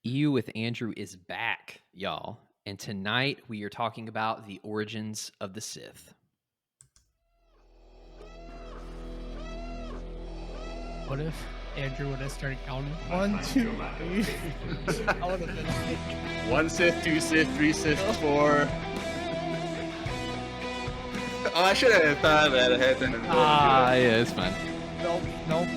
VCU with Andrew is back, y'all. And tonight we are talking about the origins of the Sith. What if Andrew would have started counting? 1, 2, 3. I would have been like 1 Sith, 2 Sith, 3 Sith, 4. Oh, I should have thought of that ahead of time. Yeah, it's fine. nope.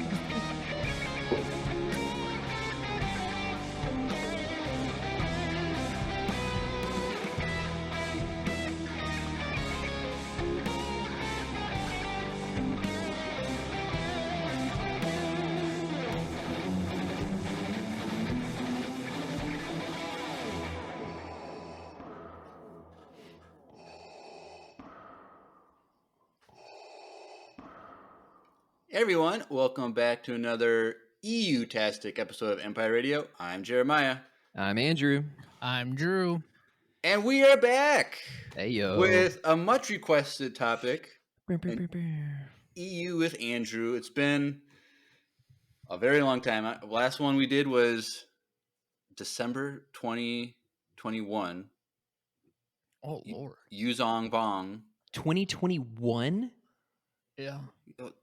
Hey everyone, welcome back to another EU-tastic episode of Empire Radio. I'm Jeremiah. I'm Andrew. I'm Drew. And we are back Hey, yo. with a much requested topic, EU with Andrew. It's been a very long time. The last one we did was December 2021. Oh, Lord. Yuzong Bong. 2021? Yeah.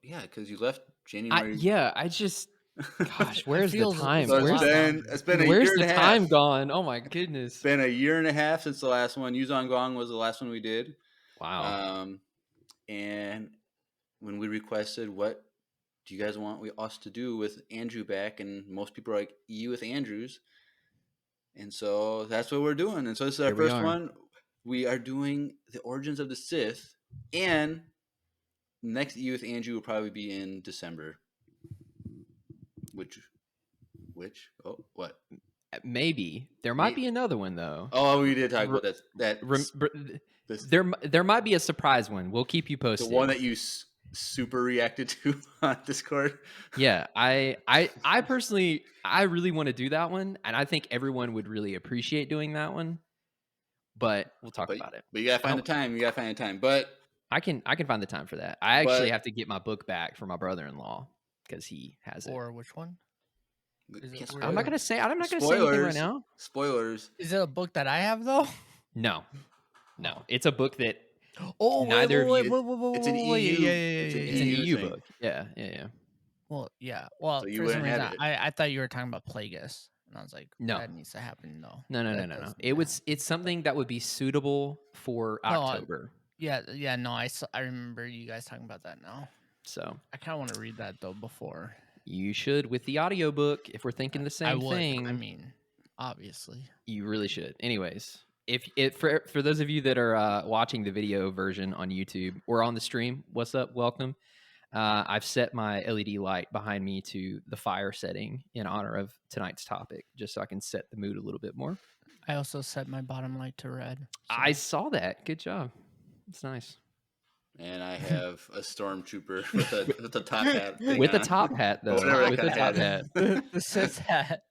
Yeah, because you left January. Gosh, where's the feels- time? So Where's it's been a Where's year the and a time half. gone? Oh my goodness. It's been a year and a half since the last one. Yuzong Gong was the last one we did. Wow. And when we requested what do you guys want us to do with Andrew back, and most people are like EU with Andrews, and so that's what we're doing. And so this is our Here we first are. one. We are doing the origins of the Sith, and next EU with Andrew will probably be in December. Which? Oh, what? Maybe. There might be another one, though. Oh, we did talk about that. There might be a surprise one. We'll keep you posted. The one that you super reacted to on Discord. Yeah, I personally, I really want to do that one, and I think everyone would really appreciate doing that one. But we'll talk about it. But you gotta find the time. But I can find the time for that. I actually have to get my book back from my brother-in-law because he has it. Or which one? I'm not gonna say anything right now. Spoilers. Is it a book that I have, though? No, it's a book that Oh, neither of wait, It's an EU. Yeah. it's an EU thing. book. Yeah. Well, yeah. Well, So you for some wouldn't have reason, I thought you were talking about Plagueis. And I was like, No. that needs to happen, though. No. It's something that would be suitable for October. Yeah, no, I remember you guys talking about that now. So I kind of want to read that, though, before. you should with the audiobook if we're thinking the same thing. I mean, obviously. You really should. Anyways, for those of you that are watching the video version on YouTube or on the stream, what's up? Welcome. I've set my LED light behind me to the fire setting in honor of tonight's topic, just so I can set the mood a little bit more. I also set my bottom light to red. So. I saw that. Good job. It's nice. And I have a stormtrooper with a top hat. With a top hat, though. Whatever With a top hat. The Sith hat.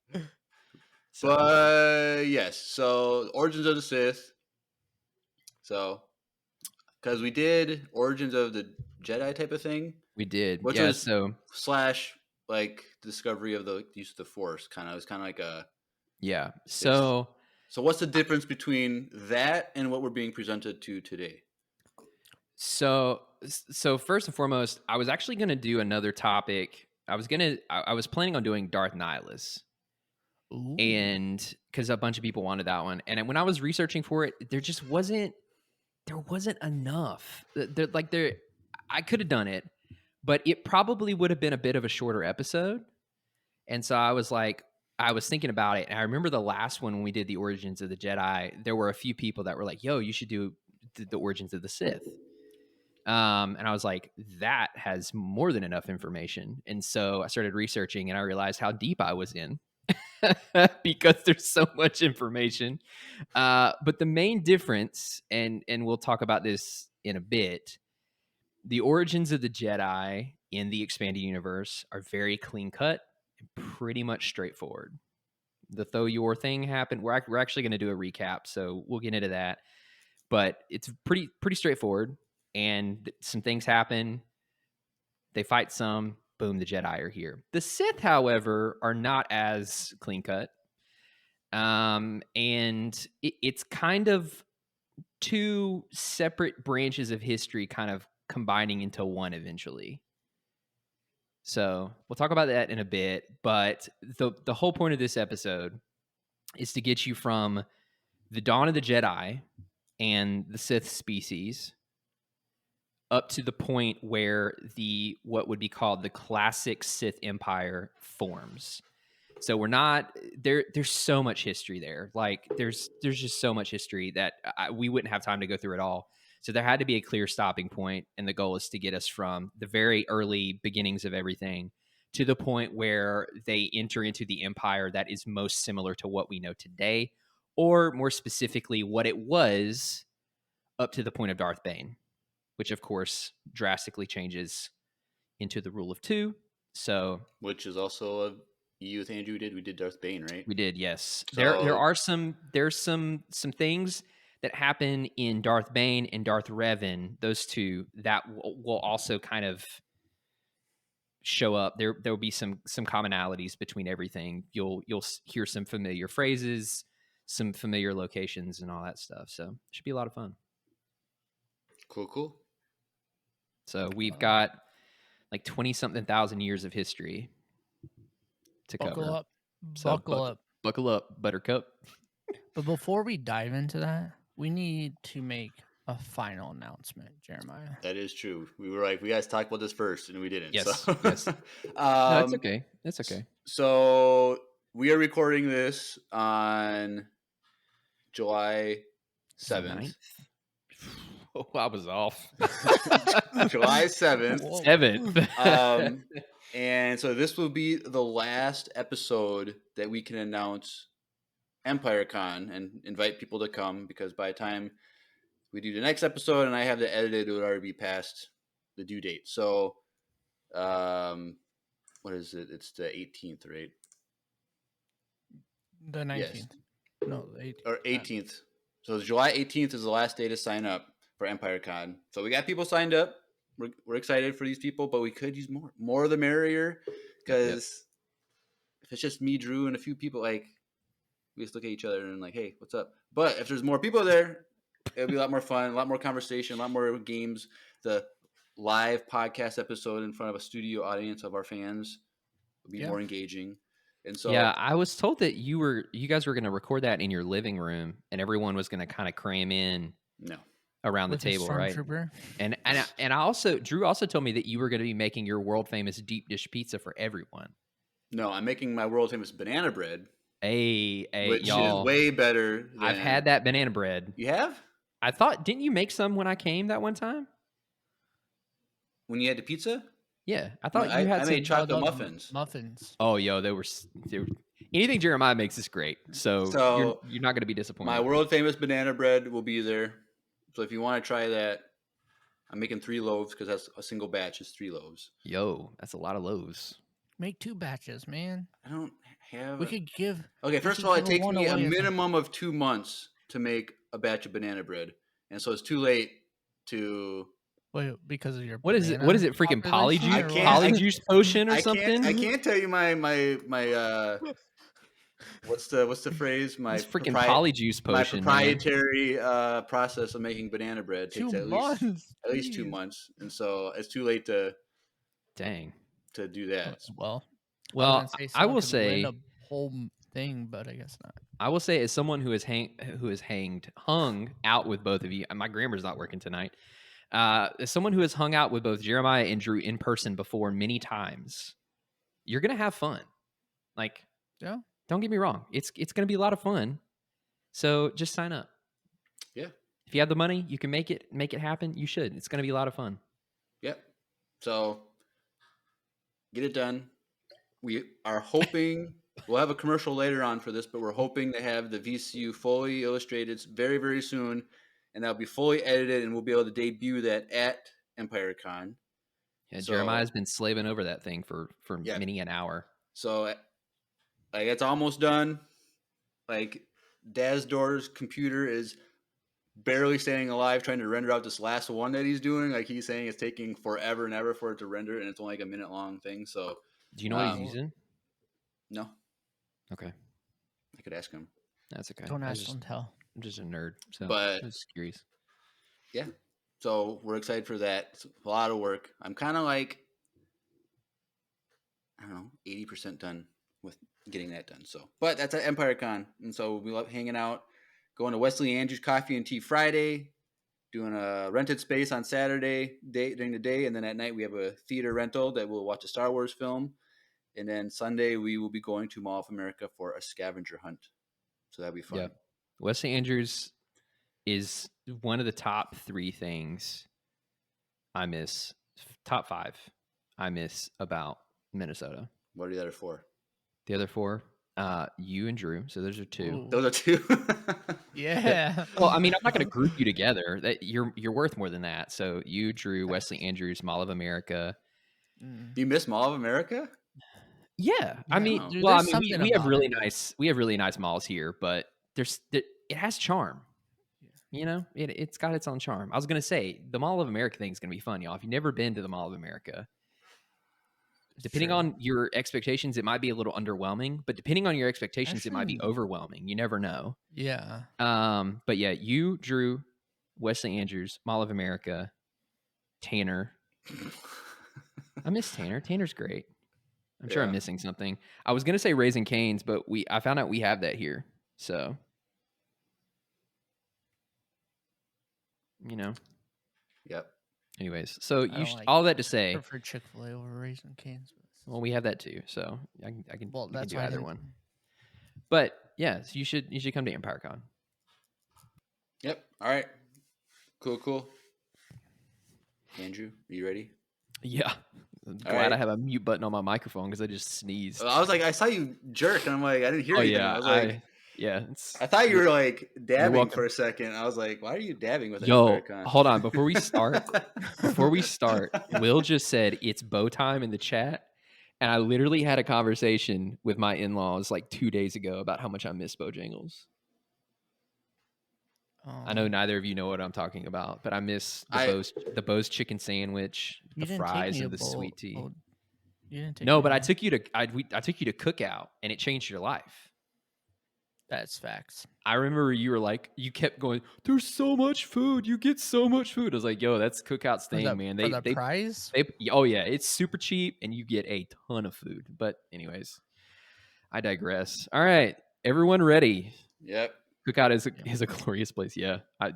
But yes, so Origins of the Sith. So, because we did Origins of the Jedi type of thing. We did. Which yeah, was so like discovery of the use of the Force. It was kind of like a. Yeah. So what's the difference between that and what we're being presented to today? So first and foremost, I was actually going to do another topic. I was planning on doing Darth Nihilus. Ooh. And because a bunch of people wanted that one. And when I was researching for it, there wasn't enough. I could have done it, but it probably would have been a bit of a shorter episode. And so I was thinking about it. And I remember the last one when we did the Origins of the Jedi, there were a few people that were like, yo, you should do the Origins of the Sith. And I was like, that has more than enough information. And so I started researching and I realized how deep I was in because there's so much information. But the main difference, and we'll talk about this in a bit, the Origins of the Jedi in the expanded universe are very clean cut and pretty much straightforward. The Tho Yor thing happened. We're actually going to do a recap, so we'll get into that. But it's pretty straightforward. And some things happen. They fight some. Boom, the Jedi are here. The Sith, however, are not as clean cut. And it's kind of two separate branches of history kind of combining into one eventually. So we'll talk about that in a bit. But the whole point of this episode is to get you from the dawn of the Jedi and the Sith species up to the point where the what would be called the classic Sith Empire forms. So we're not there. There's so much history there. Like there's just so much history that we wouldn't have time to go through it all. So there had to be a clear stopping point, and the goal is to get us from the very early beginnings of everything to the point where they enter into the empire that is most similar to what we know today, or more specifically, what it was up to the point of Darth Bane, which of course drastically changes into the rule of two. So, which is also a you with Andrew did. We did Darth Bane, right? We did, yes. So, There's some things that happen in Darth Bane and Darth Revan, those two, that will also kind of show up. There will be some commonalities between everything. You'll hear some familiar phrases, some familiar locations, and all that stuff. So it should be a lot of fun. Cool. So we've got like 20-something thousand years of history to Buckle cover. up. So Buckle up. Buckle up, Buttercup. But before we dive into that, we need to make a final announcement, Jeremiah. That is true. We were like, we guys talk about this first, and we didn't. Yes. So. Yes. No, it's okay. It's okay. So we are recording this on July 7th. Oh, I was off. July 7th. 7th. And so this will be the last episode that we can announce EmpireCon and invite people to come, because by the time we do the next episode and I have to edit it, it would already be past the due date. So, what is it? It's the 18th, right? The 19th. Yes. No, the 18th. Or 18th. So July 18th is the last day to sign up for EmpireCon. So we got people signed up. We're excited for these people, but we could use more. More the merrier, because if it's just me, Drew, and a few people, like, we just look at each other and like, hey, what's up? But if there's more people there, it'll be a lot more fun, a lot more conversation, a lot more games. The live podcast episode in front of a studio audience of our fans will be more engaging. And so, yeah, I was told that you guys were going to record that in your living room, and everyone was going to kind of cram in. No. Around the table, right? And I also, Drew also told me that you were going to be making your world famous deep dish pizza for everyone. No, I'm making my world famous banana bread. Hey, which y'all, is way better. I've had that banana bread. You have? I thought, didn't you make some when I came that one time? When you had the pizza? Yeah, I thought you had. I made chocolate muffins. Muffins. Oh, yo, they were anything Jeremiah makes is great. So you're not going to be disappointed. My world famous banana bread will be there. So if you want to try that, I'm making 3 loaves, because that's a single batch is 3 loaves. Yo, that's a lot of loaves. Make 2 batches, man. I don't have. We could give. Okay, first of all, it takes me a minimum of 2 months to make a batch of banana bread, and so it's too late to. Wait, because of your. What is it? What is it? Freaking polyjuice potion or something? I can't tell you my. What's the phrase? My freaking polyjuice potion. My proprietary process of making banana bread takes at least 2 months, and so it's too late to. Dang. To do that. Well, I will say a whole thing, but I guess not. I will say, as someone who is hung out with both of you, my grammar's not working tonight. As someone who has hung out with both Jeremiah and Drew in person before many times, you're gonna have fun. Like, yeah. Don't get me wrong. It's going to be a lot of fun. So just sign up. Yeah. If you have the money, you can make it happen. You should. It's going to be a lot of fun. Yep. So get it done. We are hoping we'll have a commercial later on for this, but we're hoping to have the VCU fully illustrated very, very soon, and that'll be fully edited, and we'll be able to debut that at EmpireCon. Yeah, Jeremiah's been slaving over that thing for many an hour. So. Like, it's almost done. Like, Dazdor's computer is barely staying alive trying to render out this last one that he's doing. Like, he's saying it's taking forever and ever for it to render, and it's only like a minute-long thing. So, do you know what he's using? No. Okay. I could ask him. That's okay. Don't ask, don't tell. I'm just a nerd, so But I'm just curious. yeah, so we're excited for that. It's a lot of work. I'm kind of like, I don't know, 80% done with getting that done. So, but that's at Empire Con, and so we love hanging out, going to Wesley Andrews Coffee and Tea Friday, doing a rented space on Saturday during the day, and then at night we have a theater rental that we'll watch a Star Wars film, and then Sunday we will be going to Mall of America for a scavenger hunt. So that'll be fun. Yeah, Wesley Andrews is one of the top 3 things I miss. Top 5 I miss about Minnesota. What are the other 4? The other 4, you and Drew. So those are 2. Ooh. Those are 2. Yeah. Well, I mean, I'm not going to group you together. That you're worth more than that. So you, Drew, Wesley Andrews, Mall of America. You miss Mall of America? Yeah, I mean, Dude, well, I there's mean, we something have about really it. we have really nice malls here, but it has charm. You know, it's got its own charm. I was gonna say the Mall of America thing is gonna be fun, y'all. If you've never been to the Mall of America, depending true. on your expectations, it might be a little underwhelming. But depending on your expectations, it might be Actually- overwhelming. You never know. Yeah. But yeah, you, Drew, Wesley Andrews, Mall of America, Tanner. I miss Tanner. Tanner's great. I'm sure I'm Yeah. missing something. I was gonna say Raising Cane's, but I found out we have that here. So, you know. Yep. Anyways, so I you don't like- all that to say, prefer Chick-fil-A over Raising Cane's. well, we have that too. So I can Well, we can that's do why I either didn't- one. But yeah, so you should come to EmpireCon. Yep. All right. Cool. Andrew, are you ready? Yeah. I'm glad right. I have a mute button on my microphone because I just sneezed. I was like, I saw you jerk, and I'm like, I didn't hear Oh anything. yeah, I was like, it's I thought you were like dabbing welcome. for a second. I was like, why are you dabbing with Yo, EmpireCon? hold on. Before we start, Will just said it's bow time in the chat. And I literally had a conversation with my in-laws like 2 days ago about how much I miss Bojangles. I know neither of you know what I'm talking about, but I miss the Bo's chicken sandwich, the fries, and the sweet tea. You didn't take No, me but I to- took you to Cookout, and it changed your life. That's facts. I remember you were like, you kept going, there's so much food. You get so much food. I was like, yo, that's Cookout's thing, man. For the price? Oh yeah, it's super cheap and you get a ton of food. But anyways, I digress. All right, everyone ready? Yep. Cookout is a glorious place. Yeah, I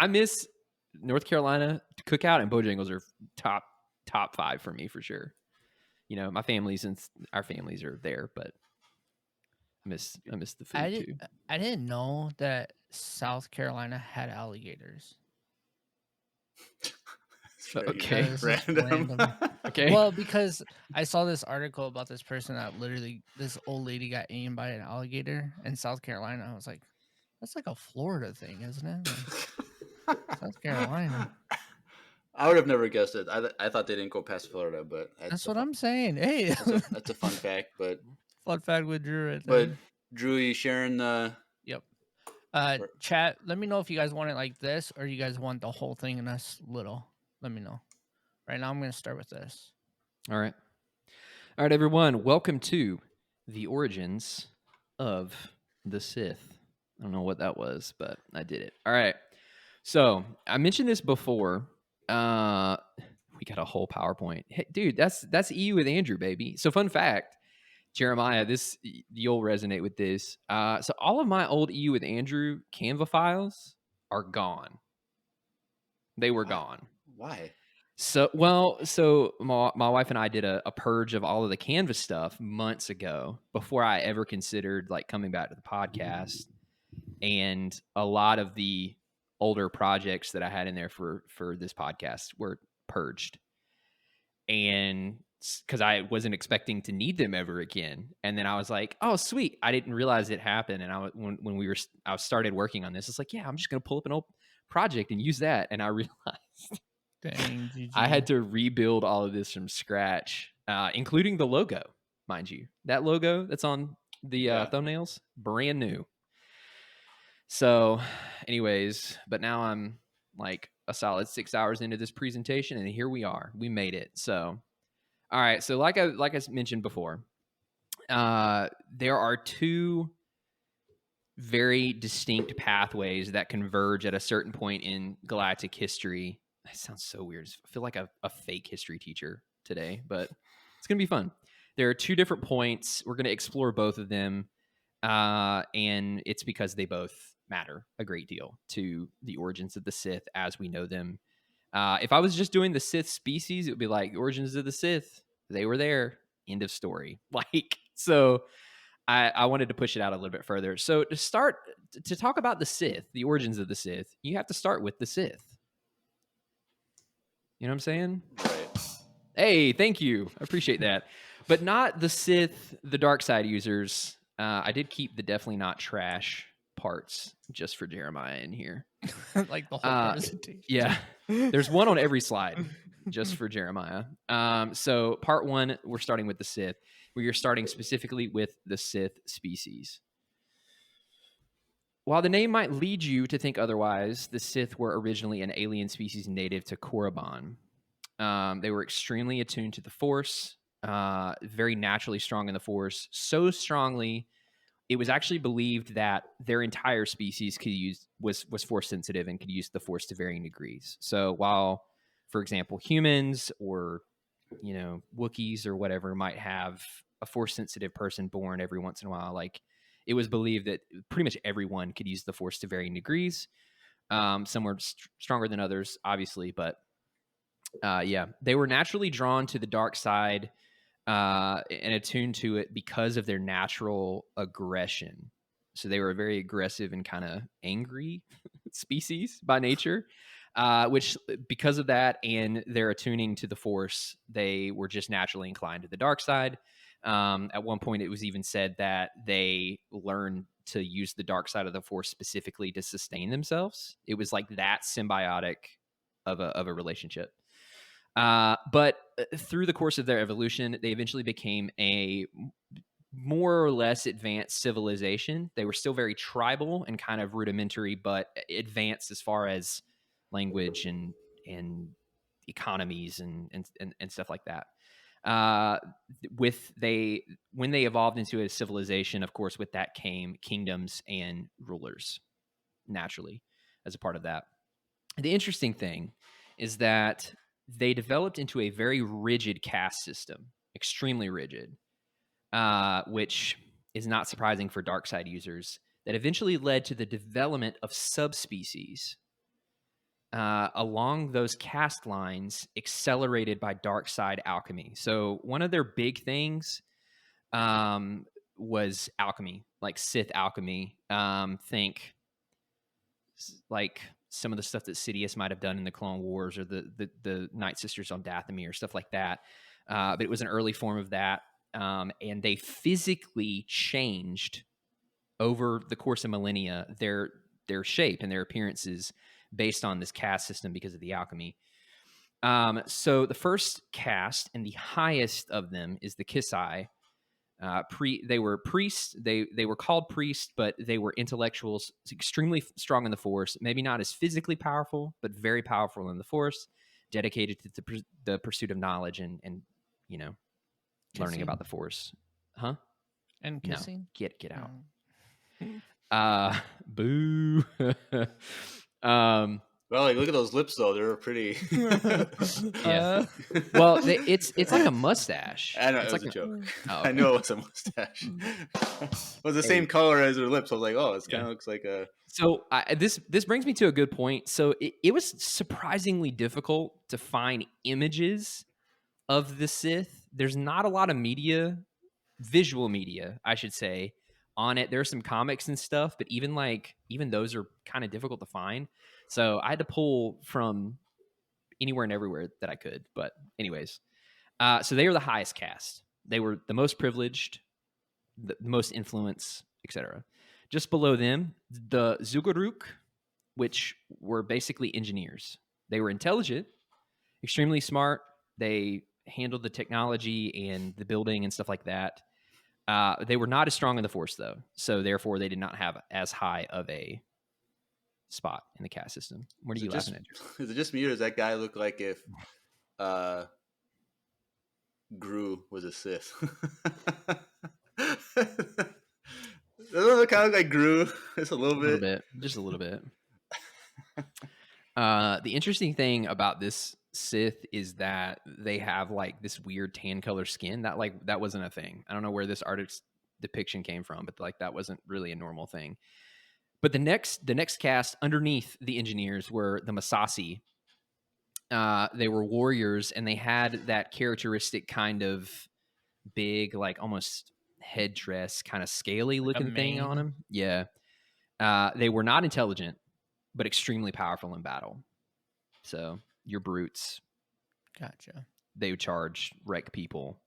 miss North Carolina. Cookout and Bojangles are top 5 for me for sure. You know, my families and our families are there, but I miss the food too. I didn't know that South Carolina had alligators. Okay. Random. Okay. Well, because I saw this article about this person that literally, this old lady got eaten by an alligator in South Carolina. I was like, that's like a Florida thing, isn't it? Like, South Carolina. I would have never guessed it. I thought they didn't go past Florida, but That's what I'm saying. Hey, that's a fun fact. But fun fact with Drew. Right but there. Drew, you sharing the? Yep. Chat. Let me know if you guys want it like this or you guys want the whole thing in us little. Let me know. Right now, I'm going to start with this. All right, everyone. Welcome to the origins of the Sith. I don't know what that was, but I did it. All right. So I mentioned this before. We got a whole PowerPoint. Hey, dude, that's EU with Andrew, baby. So fun fact, Jeremiah, you'll resonate with this. So all of my old EU with Andrew Canva files are gone. They were gone. Why? So my wife and I did a purge of all of the Canva stuff months ago before I ever considered like coming back to the podcast, and a lot of the older projects that I had in there for this podcast were purged, and because I wasn't expecting to need them ever again. And then I was like, oh sweet, I didn't realize it happened. And when I started working on this, it's like, yeah, I'm just gonna pull up an old project and use that. And I realized Dang, GG. I had to rebuild all of this from scratch, including the logo, mind you. That logo that's on the thumbnails, brand new. So anyways, but now I'm like a solid 6 hours into this presentation, and here we are. We made it. So, all right. So like I mentioned before, there are two very distinct pathways that converge at a certain point in galactic history. That sounds so weird. I feel like a fake history teacher today, but it's going to be fun. There are two different points. We're going to explore both of them, and it's because they both matter a great deal to the origins of the Sith as we know them. If I was just doing the Sith species, it would be like origins of the Sith. They were there. End of story. Like, so I wanted to push it out a little bit further. So to talk about the Sith, the origins of the Sith, you have to start with the Sith. You know what I'm saying? Right. Hey, thank you. I appreciate that. But not the Sith, the dark side users. I did keep the definitely not trash parts just for Jeremiah in here. Like the whole presentation. Yeah. There's one on every slide just for Jeremiah. So part one, we're starting with the Sith. Where you're starting specifically with the Sith species. While the name might lead you to think otherwise, the Sith were originally an alien species native to Korriban. They were extremely attuned to the Force, very naturally strong in the Force, so strongly it was actually believed that their entire species was Force sensitive and could use the Force to varying degrees. So while, for example, humans or Wookiees or whatever might have a Force sensitive person born every once in a while, like it was believed that pretty much everyone could use the Force to varying degrees. Some were stronger than others, obviously, but they were naturally drawn to the dark side and attuned to it because of their natural aggression. So they were a very aggressive and kind of angry species by nature. Which, because of that and their attuning to the Force, they were just naturally inclined to the dark side. At one point, it was even said that they learned to use the dark side of the Force specifically to sustain themselves. It was like that symbiotic of a relationship. But through the course of their evolution, they eventually became a more or less advanced civilization. They were still very tribal and kind of rudimentary, but advanced as far as language and economies and stuff like that. When they evolved into a civilization, of course, with that came kingdoms and rulers naturally as a part of that. The interesting thing is that they developed into a very rigid caste system, extremely rigid, which is not surprising for dark side users, that eventually led to the development of subspecies along those caste lines, accelerated by dark side alchemy. So one of their big things was alchemy, like Sith alchemy. Think like some of the stuff that Sidious might have done in the Clone Wars, or the Night Sisters on Dathomir, or stuff like that. But it was an early form of that, and they physically changed over the course of millennia their shape and their appearances based on this caste system because of the alchemy. So the first caste and the highest of them is the Kisai. They were priests. They were called priests, but they were intellectuals, extremely strong in the Force. Maybe not as physically powerful, but very powerful in the Force. Dedicated to the pursuit of knowledge and learning about the Force. Huh? And kissing? No, get out. Boo. Well, like, look at those lips, though. They're pretty. Yeah. Well, it's like a mustache. I know, it's it was like a joke. Oh, okay. I know it was a mustache. It was the same color as her lips. I was like, oh, it kind of looks like a. So this brings me to a good point. So it was surprisingly difficult to find images of the Sith. There's not a lot of media, visual media, I should say, on it. There's some comics and stuff, but even those are kind of difficult to find. So I had to pull from anywhere and everywhere that I could. But anyways, so they were the highest caste. They were the most privileged, the most influence, etc. Just below them, the Zugaruk, which were basically engineers. They were intelligent, extremely smart. They handled the technology and the building and stuff like that. They were not as strong in the Force, though. So therefore, they did not have as high of a spot in the caste system. What are you laughing at? Is it just me, or does that guy look like if Gru was a Sith? Doesn't it kind of like grew just a A little little bit? bit, just a little bit. The interesting thing about this Sith is that they have like this weird tan color skin. That wasn't a thing. I don't know where this artist's depiction came from, but like that wasn't really a normal thing. But the next cast underneath the engineers were the Masasi. They were warriors, and they had that characteristic kind of big, like almost headdress, kind of scaly Like a looking thing on mane. them. Yeah. They were not intelligent, but extremely powerful in battle. So your brutes, Gotcha. they would charge, wreck people.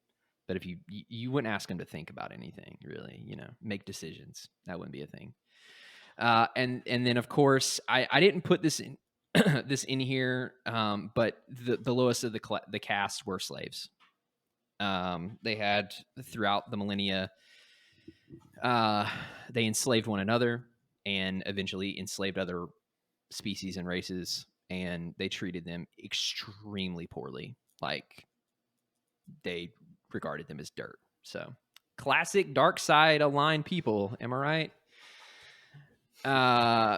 But if you wouldn't ask them to think about anything, really, make decisions. That wouldn't be a thing. And then of course I didn't put this in this in here, but the lowest of the cast were slaves. They had throughout the millennia, they enslaved one another and eventually enslaved other species and races, and they treated them extremely poorly. Like they regarded them as dirt. So classic dark side aligned people. Am I right?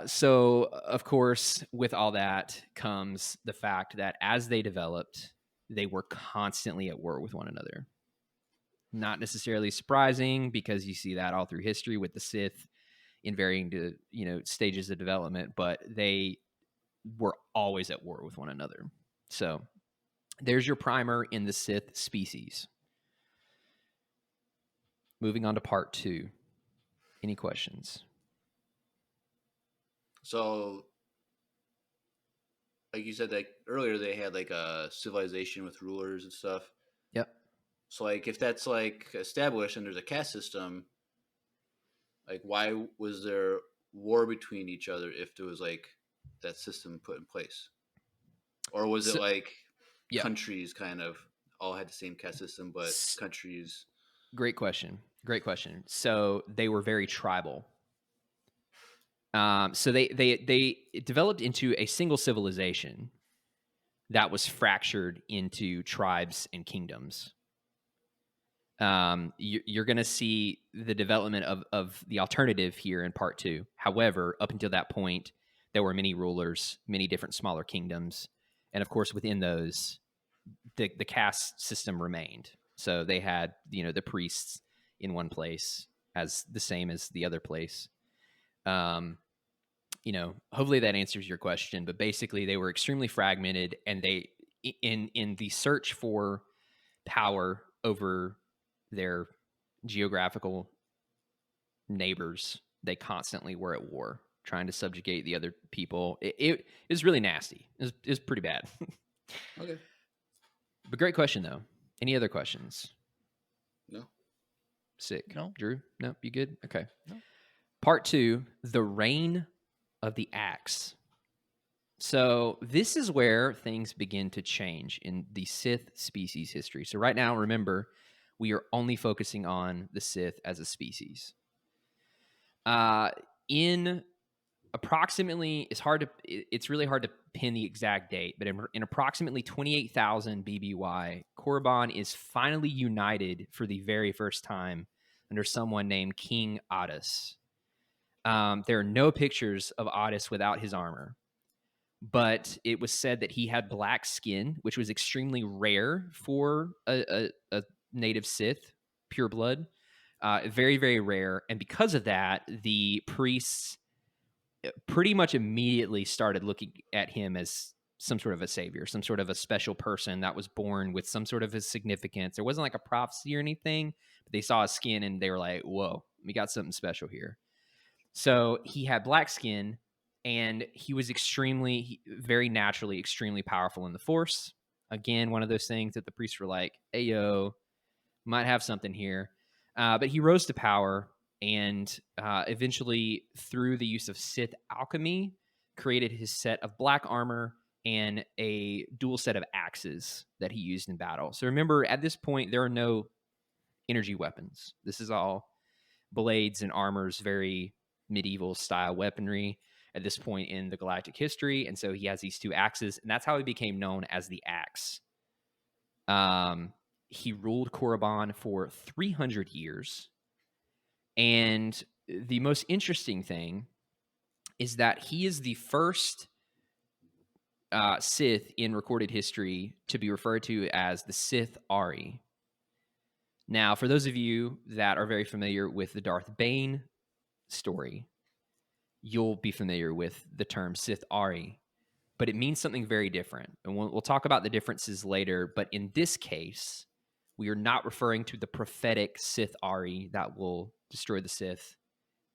So of course, with all that comes the fact that as they developed, they were constantly at war with one another. Not necessarily surprising, because you see that all through history with the Sith in varying stages of development, but they were always at war with one another. So there's your primer in the Sith species. Moving on to part 2. Any questions? So, like you said, like earlier, they had like a civilization with rulers and stuff. Yep. So, like, if that's like established and there's a caste system, like, why was there war between each other if there was like that system put in place, or was it like countries kind of all had the same caste system, but countries? Great question. So they were very tribal. So they developed into a single civilization that was fractured into tribes and kingdoms. You're going to see the development of the alternative here in part 2. However, up until that point, there were many rulers, many different smaller kingdoms, and of course, within those, the caste system remained. So they had the priests in one place as the same as the other place. Hopefully that answers your question, but basically they were extremely fragmented, and they in the search for power over their geographical neighbors, they constantly were at war, trying to subjugate the other people. It was really nasty. It was pretty bad. Okay. But great question, though. Any other questions? No. Sick. No. Drew? No? You good? Okay. No. Part 2, the reign of the axe. So this is where things begin to change in the Sith species history. So right now, remember, we are only focusing on the Sith as a species. In approximately, it's really hard to pin the exact date, but in approximately 28,000 BBY, Korriban is finally united for the very first time under someone named King Adus. There are no pictures of Adus without his armor, but it was said that he had black skin, which was extremely rare for a native Sith, pure blood. Very, very rare. And because of that, the priests pretty much immediately started looking at him as some sort of a savior, some sort of a special person that was born with some sort of a significance. There wasn't like a prophecy or anything, but they saw his skin and they were like, whoa, we got something special here. So he had black skin, and he was very naturally, extremely powerful in the Force. Again, one of those things that the priests were like, hey, yo, might have something here. But he rose to power, and eventually, through the use of Sith alchemy, created his set of black armor and a dual set of axes that he used in battle. So remember, at this point, there are no energy weapons. This is all blades and armors, very medieval style weaponry at this point in the galactic history. And so he has these two axes, and that's how he became known as the Axe. He ruled Korriban for 300 years. And the most interesting thing is that he is the first Sith in recorded history to be referred to as the Sith Ari. Now, for those of you that are very familiar with the Darth Bane story, you'll be familiar with the term Sith Ari, but it means something very different. And we'll talk about the differences later. But in this case, we are not referring to the prophetic Sith Ari that will destroy the Sith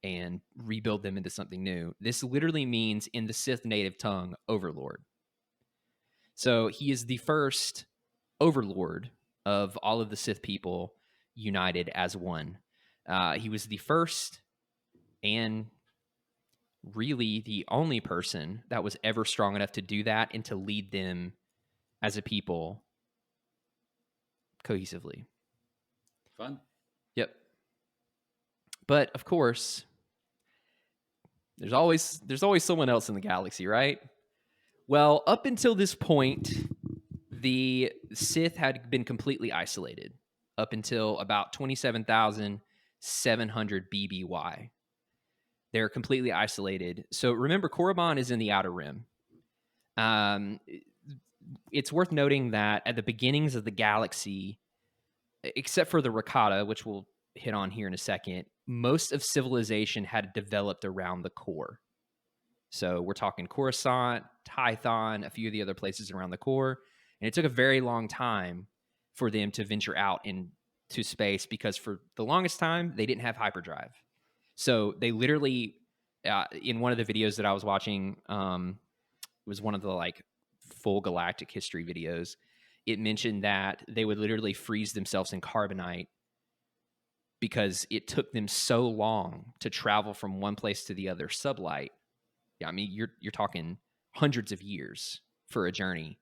and rebuild them into something new. This literally means, in the Sith native tongue, overlord. So he is the first overlord of all of the Sith people united as one. He was the first and really the only person that was ever strong enough to do that and to lead them as a people cohesively. Fun. Yep. But of course, there's always someone else in the galaxy, right? Well, up until this point, the Sith had been completely isolated up until about 27,700 BBY. They're completely isolated. So remember, Korriban is in the Outer Rim. It's worth noting that at the beginnings of the galaxy, except for the Rakata, which we'll hit on here in a second, most of civilization had developed around the core. So we're talking Coruscant, Tython, a few of the other places around the core. And it took a very long time for them to venture out into space because for the longest time, they didn't have hyperdrive. So they literally, in one of the videos that I was watching, it was one of the like full galactic history videos. It mentioned that they would literally freeze themselves in carbonite because it took them so long to travel from one place to the other sublight. Yeah, I mean, you're talking hundreds of years for a journey.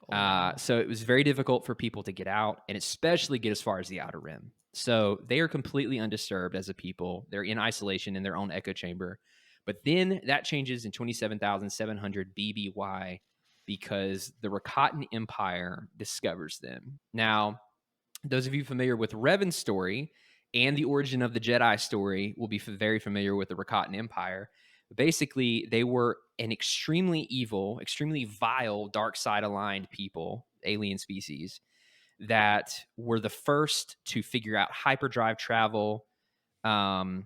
So it was very difficult for people to get out and especially get as far as the Outer Rim. So they are completely undisturbed as a people. They're in isolation in their own echo chamber. But then that changes in 27,700 BBY because the Rakatan Empire discovers them. Now, those of you familiar with Revan's story and the origin of the Jedi story will be very familiar with the Rakatan Empire. Basically, they were an extremely evil, extremely vile, dark side aligned people, alien species, that were the first to figure out hyperdrive travel. They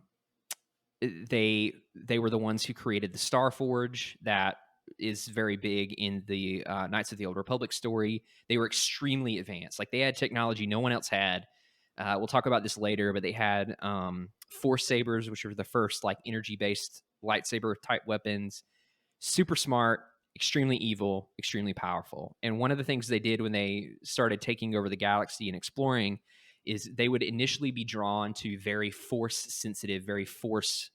were the ones who created the Star Forge that is very big in the Knights of the Old Republic story. They were extremely advanced. Like, they had technology no one else had. We'll talk about this later, but they had force sabers, which were the first like energy-based lightsaber type weapons. Super smart, extremely evil, extremely powerful. And one of the things they did when they started taking over the galaxy and exploring is they would initially be drawn to very force sensitive, very force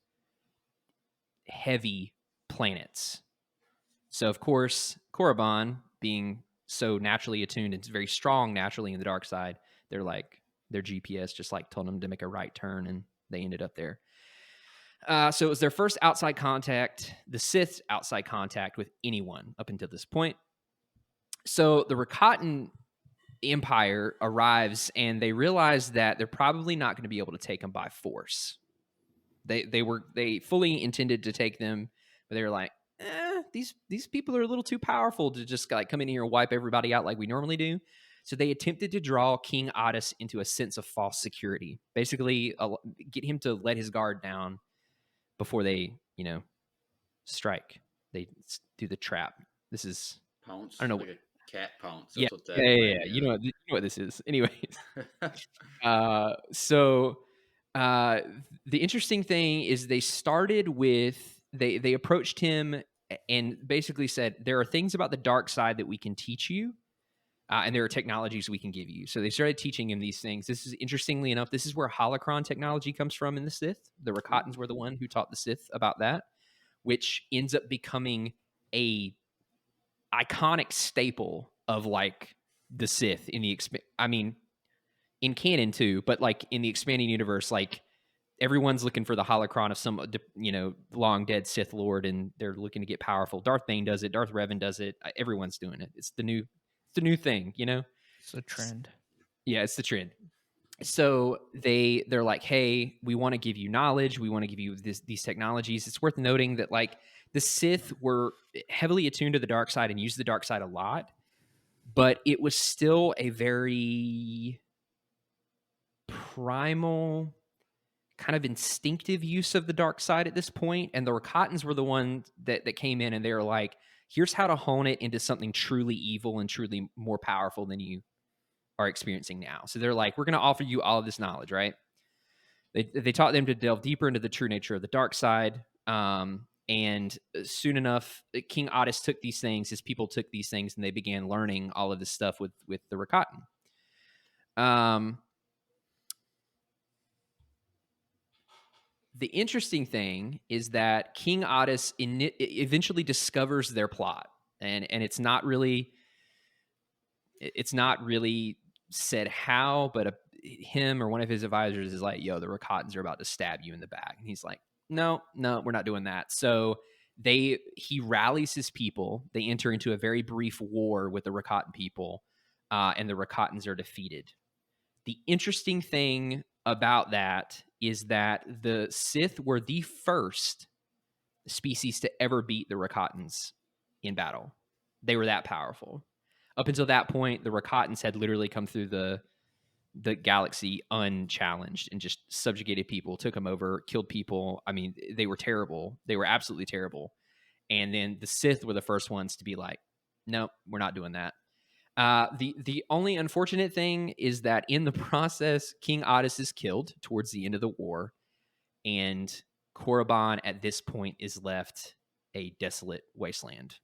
heavy planets. So of course, Korriban, being so naturally attuned and very strong naturally in the dark side, they're like, their GPS just like told them to make a right turn and they ended up there. So it was their first outside contact, the Sith's outside contact with anyone up until this point. So the Rakatan Empire arrives and they realize that they're probably not going to be able to take them by force. They fully intended to take them, but they were like, these people are a little too powerful to just like come in here and wipe everybody out like we normally do. So they attempted to draw King Otis into a sense of false security, basically get him to let his guard down before they, strike. They do the trap. This is Pounce. I don't know. Like a cat pounce. That's Yeah, what that yeah. You know what this is. Anyways, so the interesting thing is they started with they approached him and basically said there are things about the dark side that we can teach you. And there are technologies we can give you. So they started teaching him these things. This is, interestingly enough, this is where holocron technology comes from in the Sith. The Rakatans were the one who taught the Sith about that, which ends up becoming a iconic staple of like the Sith in the in canon too, but like in the expanding universe, like everyone's looking for the holocron of some long dead Sith Lord, and they're looking to get powerful. Darth Bane does it. Darth Revan does it. Everyone's doing it. It's the new thing, It's a trend. Yeah, it's the trend. So they're like, hey, we want to give you knowledge. We want to give you these technologies. It's worth noting that like the Sith were heavily attuned to the dark side and used the dark side a lot, but it was still a very primal, kind of instinctive use of the dark side at this point. And the Rakatans were the ones that came in and they were like, here's how to hone it into something truly evil and truly more powerful than you are experiencing now. So they're like, we're going to offer you all of this knowledge, right? They taught them to delve deeper into the true nature of the dark side. And soon enough, King Otis took these things, his people took these things, and they began learning all of this stuff with the Rakatan. The interesting thing is that King Otis eventually discovers their plot, and it's not really said how, but him or one of his advisors is like, yo, the Rakatans are about to stab you in the back. And he's like, no, we're not doing that. So he rallies his people. They enter into a very brief war with the Rakatan people, and the Rakatans are defeated. The interesting thing about that is that the Sith were the first species to ever beat the Rakatans in battle. They were that powerful. Up until that point, the Rakatans had literally come through the galaxy unchallenged and just subjugated people, took them over, killed people. I mean, they were terrible. They were absolutely terrible. And then the Sith were the first ones to be like, no, we're not doing that. The only unfortunate thing is that in the process, King Otis is killed towards the end of the war, and Korriban at this point is left a desolate wasteland,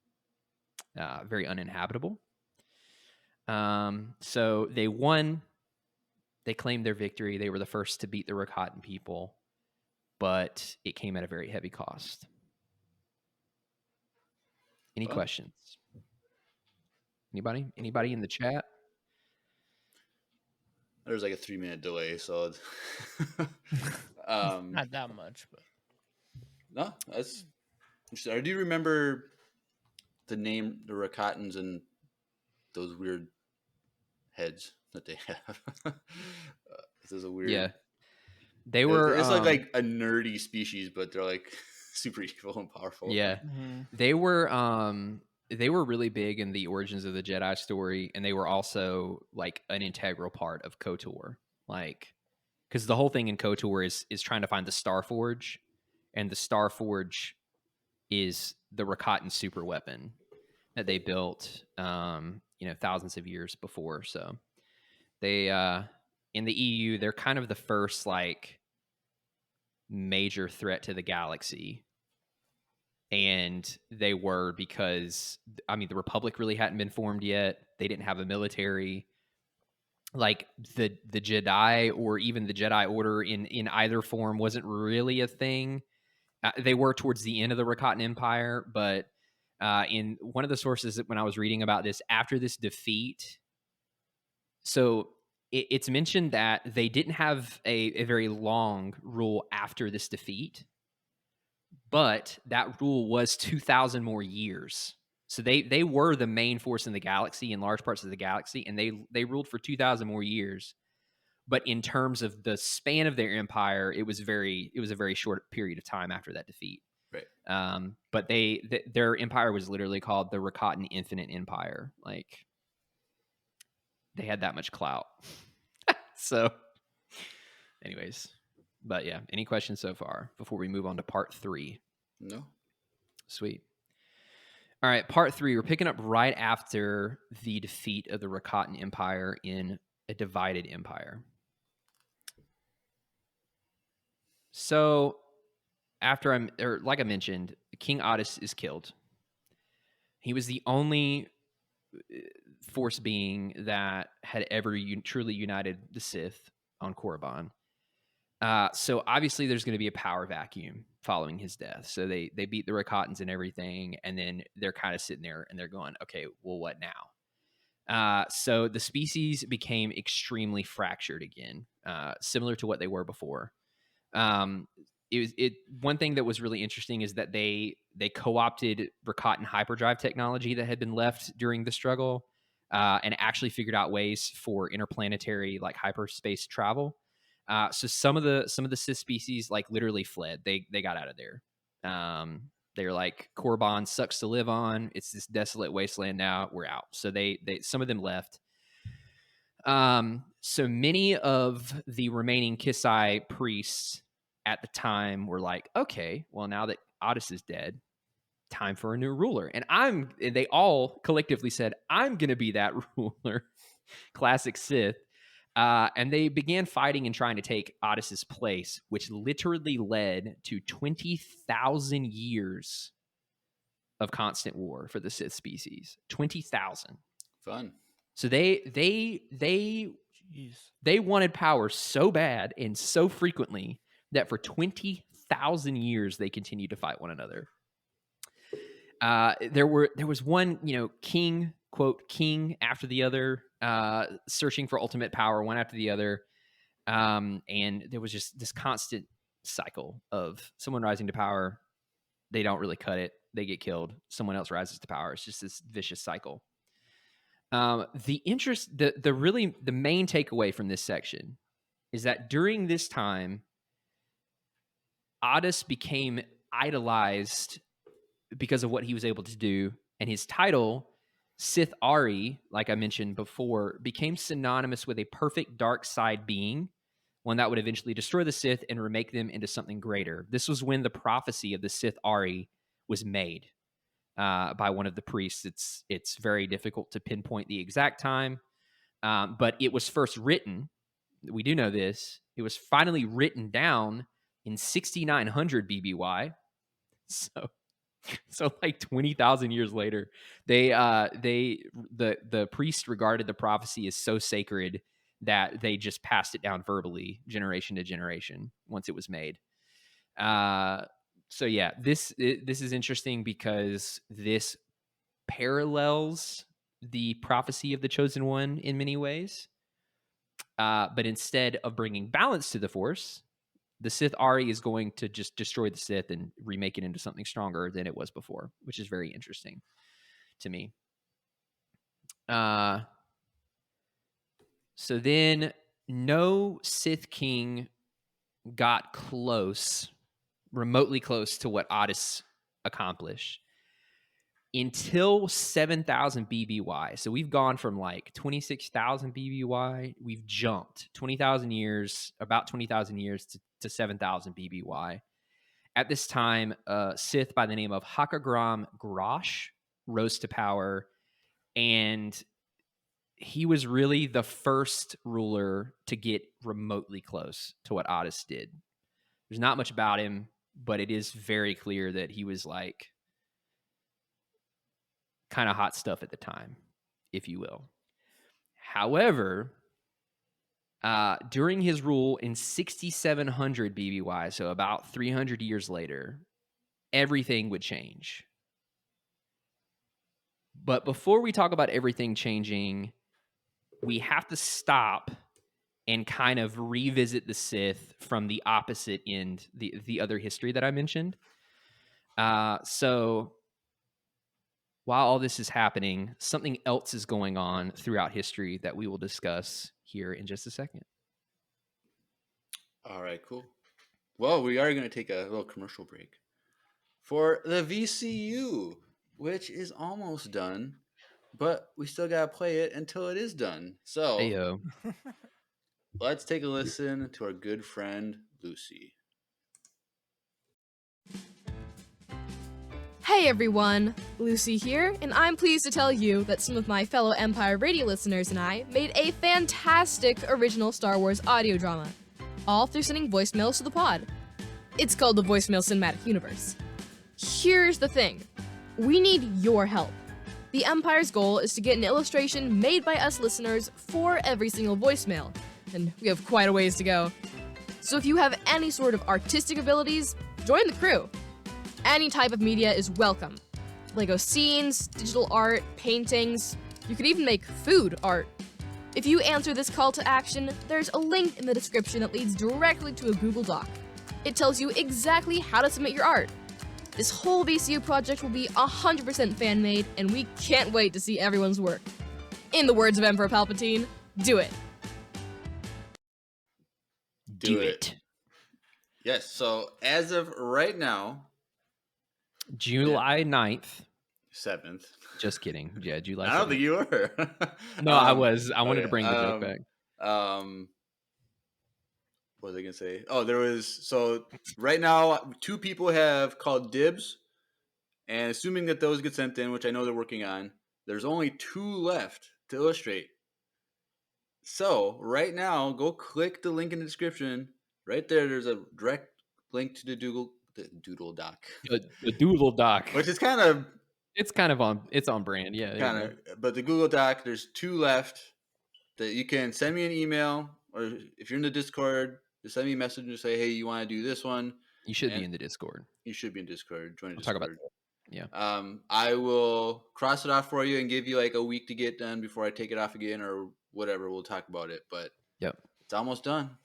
very uninhabitable. So they won. They claimed their victory. They were the first to beat the Rakatan people, but it came at a very heavy cost. Any questions? Anybody in the chat? There's like a 3-minute delay, so Not that much, but no, that's interesting. I do remember the name, the Rakatans, and those weird heads that they have. This is a weird. Yeah, they were. It's like a nerdy species, but they're like super evil and powerful. Yeah, they were. They were really big in the Origins of the Jedi story, and they were also like an integral part of KOTOR. Like, because the whole thing in KOTOR is trying to find the Star Forge, and the Star Forge is the Rakatan super weapon that they built, thousands of years before. So they, in the EU, they're kind of the first like major threat to the galaxy. And they were because, I mean, the Republic really hadn't been formed yet. They didn't have a military. Like the Jedi or even the Jedi Order in either form wasn't really a thing. They were towards the end of the Rakatan Empire, but in one of the sources when I was reading about this, after this defeat, so it's mentioned that they didn't have a very long rule after this defeat, but that rule was 2,000 more years. So they were the main force in the galaxy, in large parts of the galaxy, and they ruled for 2,000 more years. But in terms of the span of their empire, it was a very short period of time after that defeat. Right. But their empire was literally called the Rakatan Infinite Empire. Like, they had that much clout. So, anyways, but yeah, any questions so far before we move on to part 3? No. Sweet. All right, part 3. We're picking up right after the defeat of the Rakatan Empire in a divided empire. So, like I mentioned, King Otis is killed. He was the only force being that had ever truly united the Sith on Korriban. So obviously there's going to be a power vacuum following his death. So they beat the Rakatans and everything, and then they're kind of sitting there and they're going, okay, well, what now? So the species became extremely fractured again, similar to what they were before. One thing that was really interesting is that they co-opted Rakatan hyperdrive technology that had been left during the struggle. and actually figured out ways for interplanetary like hyperspace travel. So some of the Sith species like literally fled. They got out of there. They're like, Korriban sucks to live on. It's this desolate wasteland now. We're out. So they some of them left. So many of the remaining Kisai priests at the time were like, okay, well, now that Otis is dead, time for a new ruler. And they all collectively said, I'm going to be that ruler. Classic Sith. And they began fighting and trying to take Otis's place, which literally led to 20,000 years of constant war for the Sith species. 20,000. Fun. So they wanted power so bad and so frequently that for 20,000 years they continued to fight one another. There was one, king, quote, king after the other, searching for ultimate power, one after the other. And there was just this constant cycle of someone rising to power. They don't really cut it. They get killed. Someone else rises to power. It's just this vicious cycle. The main takeaway from this section is that during this time, Otis became idolized because of what he was able to do, and his title, Sith Ari, like I mentioned before, became synonymous with a perfect dark side being, one that would eventually destroy the Sith and remake them into something greater. This was when the prophecy of the Sith Ari was made by one of the priests. It's very difficult to pinpoint the exact time, but it was first written. We do know this. It was finally written down in 6900 BBY. So like 20,000 years later, the priest regarded the prophecy as so sacred that they just passed it down verbally, generation to generation, once it was made. So yeah, this is interesting because this parallels the prophecy of the Chosen One in many ways. But instead of bringing balance to the Force, the Sith Ari is going to just destroy the Sith and remake it into something stronger than it was before, which is very interesting to me. So then no Sith King got remotely close to what Otis accomplished until 7,000 BBY. So we've gone from like 26,000 BBY. We've jumped 20,000 years, about 20,000 years to 7,000 BBY. At this time, a Sith by the name of Hakagram Grosh rose to power, and he was really the first ruler to get remotely close to what Otis did. There's not much about him, but it is very clear that he was like kind of hot stuff at the time, if you will. However, during his rule in 6700 BBY, so about 300 years later, everything would change. But before we talk about everything changing, we have to stop and kind of revisit the Sith from the opposite end, the other history that I mentioned. So while all this is happening, something else is going on throughout history that we will discuss here in just a second. All right, cool. Well, we are going to take a little commercial break for the VCU, which is almost done, but we still got to play it until it is done. So Heyo. Let's take a listen to our good friend, Lucy. Hey everyone, Lucy here, and I'm pleased to tell you that some of my fellow Empire Radio listeners and I made a fantastic original Star Wars audio drama, all through sending voicemails to the pod. It's called the Voicemail Cinematic Universe. Here's the thing, we need your help. The Empire's goal is to get an illustration made by us listeners for every single voicemail, and we have quite a ways to go. So if you have any sort of artistic abilities, join the crew. Any type of media is welcome. Lego scenes, digital art, paintings. You could even make food art. If you answer this call to action, there's a link in the description that leads directly to a Google Doc. It tells you exactly how to submit your art. This whole VCU project will be 100% fan-made, and we can't wait to see everyone's work. In the words of Emperor Palpatine, do it. Do it. Yes. So as of right now, July 9th. 7th. Just kidding. Yeah, July 7th. I don't think you were. No, I was. I wanted okay, to bring the joke back. What was I gonna say? Oh, there was. So right now, 2 people have called dibs, and assuming that those get sent in, which I know they're working on, there's only 2 left to illustrate. So right now, go click the link in the description. Right there, there's a direct link to the Doodle Doc, The Doodle Doc. which is kind of It's on brand. Yeah. kind of. But the Google Doc, there's 2 left that you can send me an email, or if you're in the Discord, just send me a message and say, hey, you want to do this one? You should be in the Discord. You should be in Discord. Join the We'll talk Discord. about that. Yeah. I will cross it off for you and give you like a week to get done before I take it off again or whatever. We'll talk about it. But Yep. it's almost done.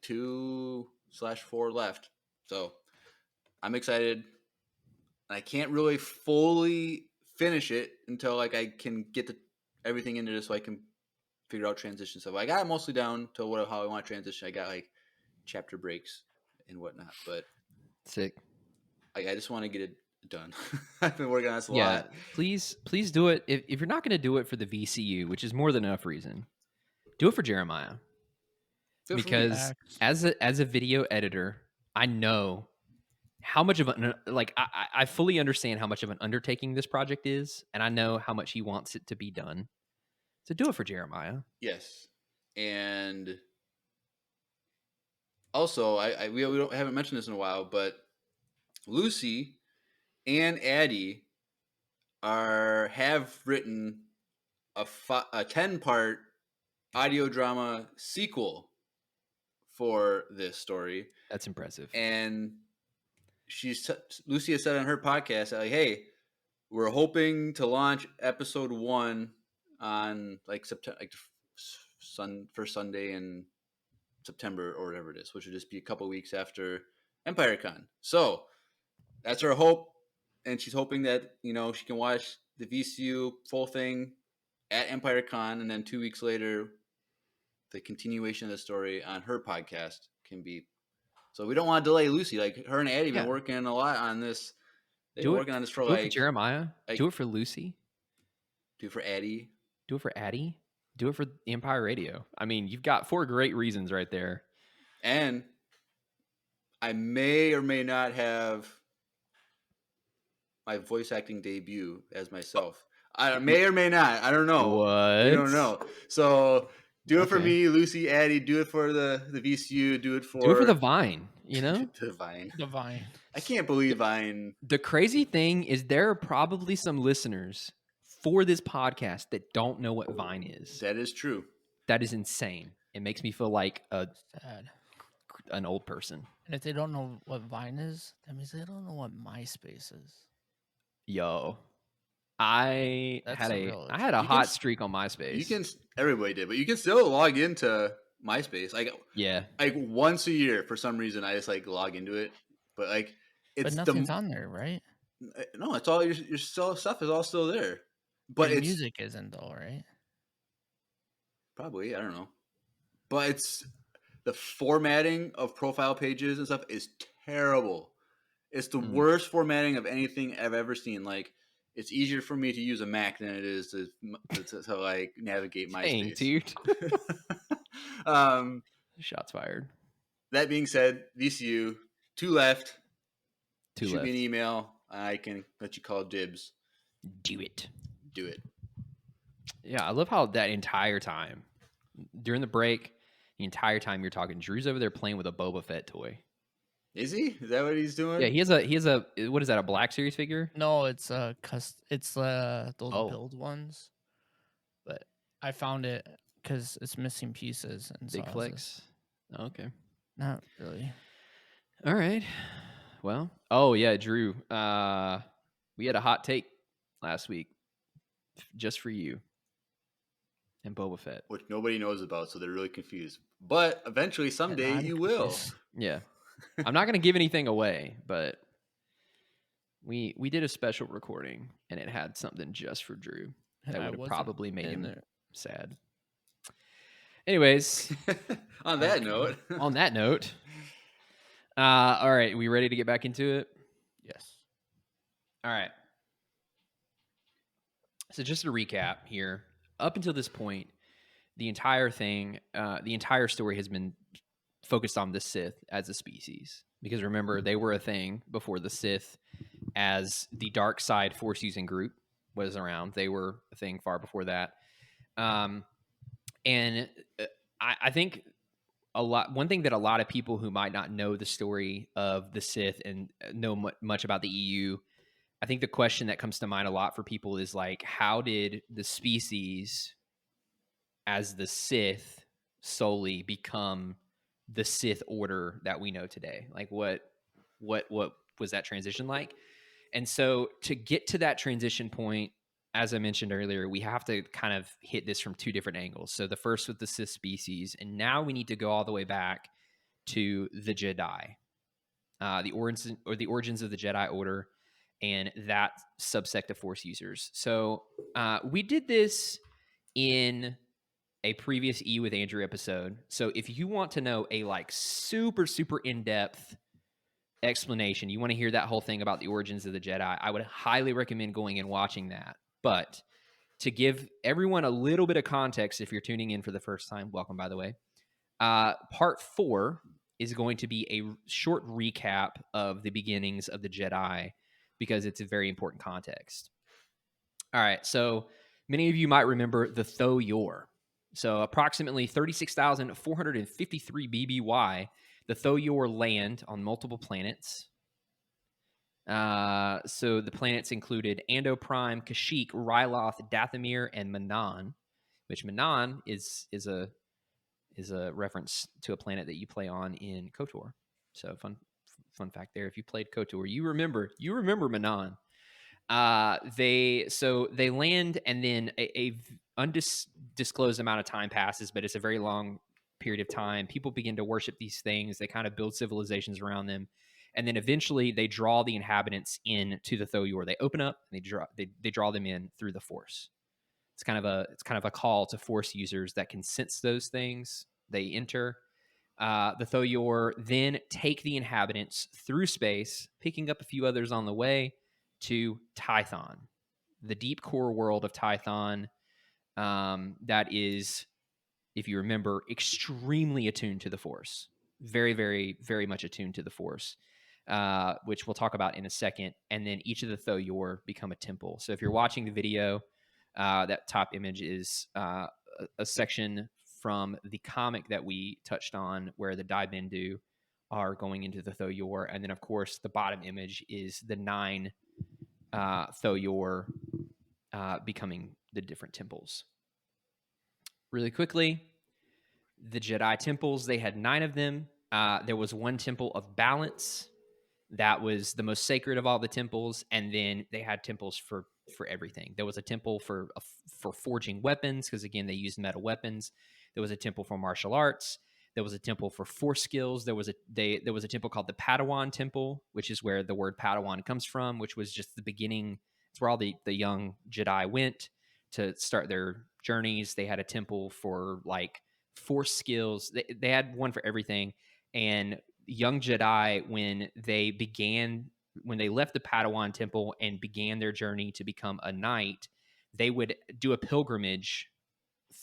2/4 left. So I'm excited. I can't really fully finish it until like I can get everything into this so I can figure out transition stuff. I got it mostly down to how I want to transition. I got like chapter breaks and whatnot, but Sick. I just want to get it done. I've been working on this a Yeah. lot. Please do it. If you're not going to do it for the VCU, which is more than enough reason, do it for Jeremiah. Good for me. Because as a video editor, I know how much of an I fully understand how much of an undertaking this project is, and I know how much he wants it to be done. So do it for Jeremiah. Yes, and also we haven't mentioned this in a while, but Lucy and Addie have written a 10-part audio drama sequel for this story. That's impressive. And Lucy has said on her podcast, like, hey, we're hoping to launch episode 1 on like September, like first Sunday in September or whatever it is, which would just be a couple weeks after EmpireCon. So that's her hope, and she's hoping that she can watch the VCU full thing at EmpireCon, and then 2 weeks later, the continuation of the story on her podcast can be. So we don't want to delay Lucy. Like her and Addie have been working a lot on this. They've been working on this for do it for Jeremiah. Do it for Lucy. Do it for Addie. Do it for Addie. Do it for Empire Radio. I mean, you've got 4 great reasons right there. And I may or may not have my voice acting debut as myself. I may or may not. I don't know. What? You don't know. So do it for me, Lucy, Addie. Do it for the VCU. Do it for the Vine. The Vine. The Vine. I can't believe Vine. The crazy thing is there are probably some listeners for this podcast that don't know what Vine is. That is true. That is insane. It makes me feel like Sad. An old person. And if they don't know what Vine is, that means they don't know what MySpace is. Yo, I had a hot streak on MySpace. Everybody did, but you can still log into MySpace. Like once a year for some reason, I just like log into it. But like, but nothing's on there, right? No, it's all your stuff is all still there. But your music isn't though, right? Probably, I don't know. But it's the formatting of profile pages and stuff is terrible. It's the worst formatting of anything I've ever seen. Like, it's easier for me to use a Mac than it is to like navigate MySpace. Dude. Shots fired. That being said, VCU 2 left. Shoot me an email. I can let you call dibs. Do it. Yeah, I love how that entire time during the break, the entire time you're talking, Drew's over there playing with a Boba Fett toy. Is he? Is that what he's doing? Yeah, he has a what is that? A Black Series figure? No, it's those build ones. But I found it because it's missing pieces and Big flex. Oh, okay. Not really. All right. Well, oh yeah, Drew. We had a hot take last week, just for you and Boba Fett, which nobody knows about, so they're really confused. But eventually, someday, you will. Yeah. I'm not going to give anything away, but we did a special recording, and it had something just for Drew. And That I would have wasn't probably made in him there. sad. Anyways, On that note. on that note, all right, we ready to get back into it? Yes. All right. So just to recap here, up until this point, the entire thing, the entire story has been focused on the Sith as a species. Because remember, they were a thing before the Sith as the dark side force using group was around. They were a thing far before that. And I think one thing that a lot of people who might not know the story of the Sith and know much about the EU, I think the question that comes to mind a lot for people is like, how did the species as the Sith solely become the Sith order that we know today? Like what was that transition like? And so to get to that transition point, as I mentioned earlier, we have to kind of hit this from two different angles. So the first with the Sith species, and now we need to go all the way back to the Jedi, the origins of the Jedi Order, and that subsect of Force users. So we did this in a previous E with Andrew episode. So if you want to know a like super in-depth explanation, you want to hear that whole thing about the origins of the Jedi, I would highly recommend going and watching that. But to give everyone a little bit of context, if you're tuning in for the first time, welcome, by the way. Part 4 is going to be a short recap of the beginnings of the Jedi because it's a very important context. All right, so many of you might remember the Tho Yor. So approximately 36,453 BBY, the Tho Yor land on multiple planets. So the planets included Ando Prime, Kashyyyk, Ryloth, Dathomir, and Manan, which Manan is a reference to a planet that you play on in KOTOR. So fun fact there. If you played KOTOR, you remember Manan. They land, and then a undisclosed amount of time passes, but it's a very long period of time. People begin to worship these things. They kind of build civilizations around them. And then eventually they draw the inhabitants into the Tho Yor. They open up and they draw them in through the Force. It's kind of a call to Force users that can sense those things. They enter the Tho Yor, then take the inhabitants through space, picking up a few others on the way to Tython, the deep core world of Tython. That is, if you remember, extremely attuned to the Force. Very, very, very much attuned to the Force. Which we'll talk about in a second. And then each of the Tho Yor become a temple. So if you're watching the video, that top image is a section from the comic that we touched on where the Dai Bendu are going into the Tho Yor. And then, of course, the bottom image is the 9 Tho Yor becoming the different temples. Really quickly, the Jedi temples, they had 9 of them. There was one temple of balance. That was the most sacred of all the temples, and then they had temples for everything. There was a temple for forging weapons, because again they used metal weapons. There was a temple for martial arts. There was a temple for force skills. There was a temple called the Padawan Temple, which is where the word Padawan comes from, which was just the beginning. It's where all the young Jedi went to start their journeys. They had a temple for like force skills. They had one for everything. And young Jedi, when they left the Padawan Temple and began their journey to become a knight, they would do a pilgrimage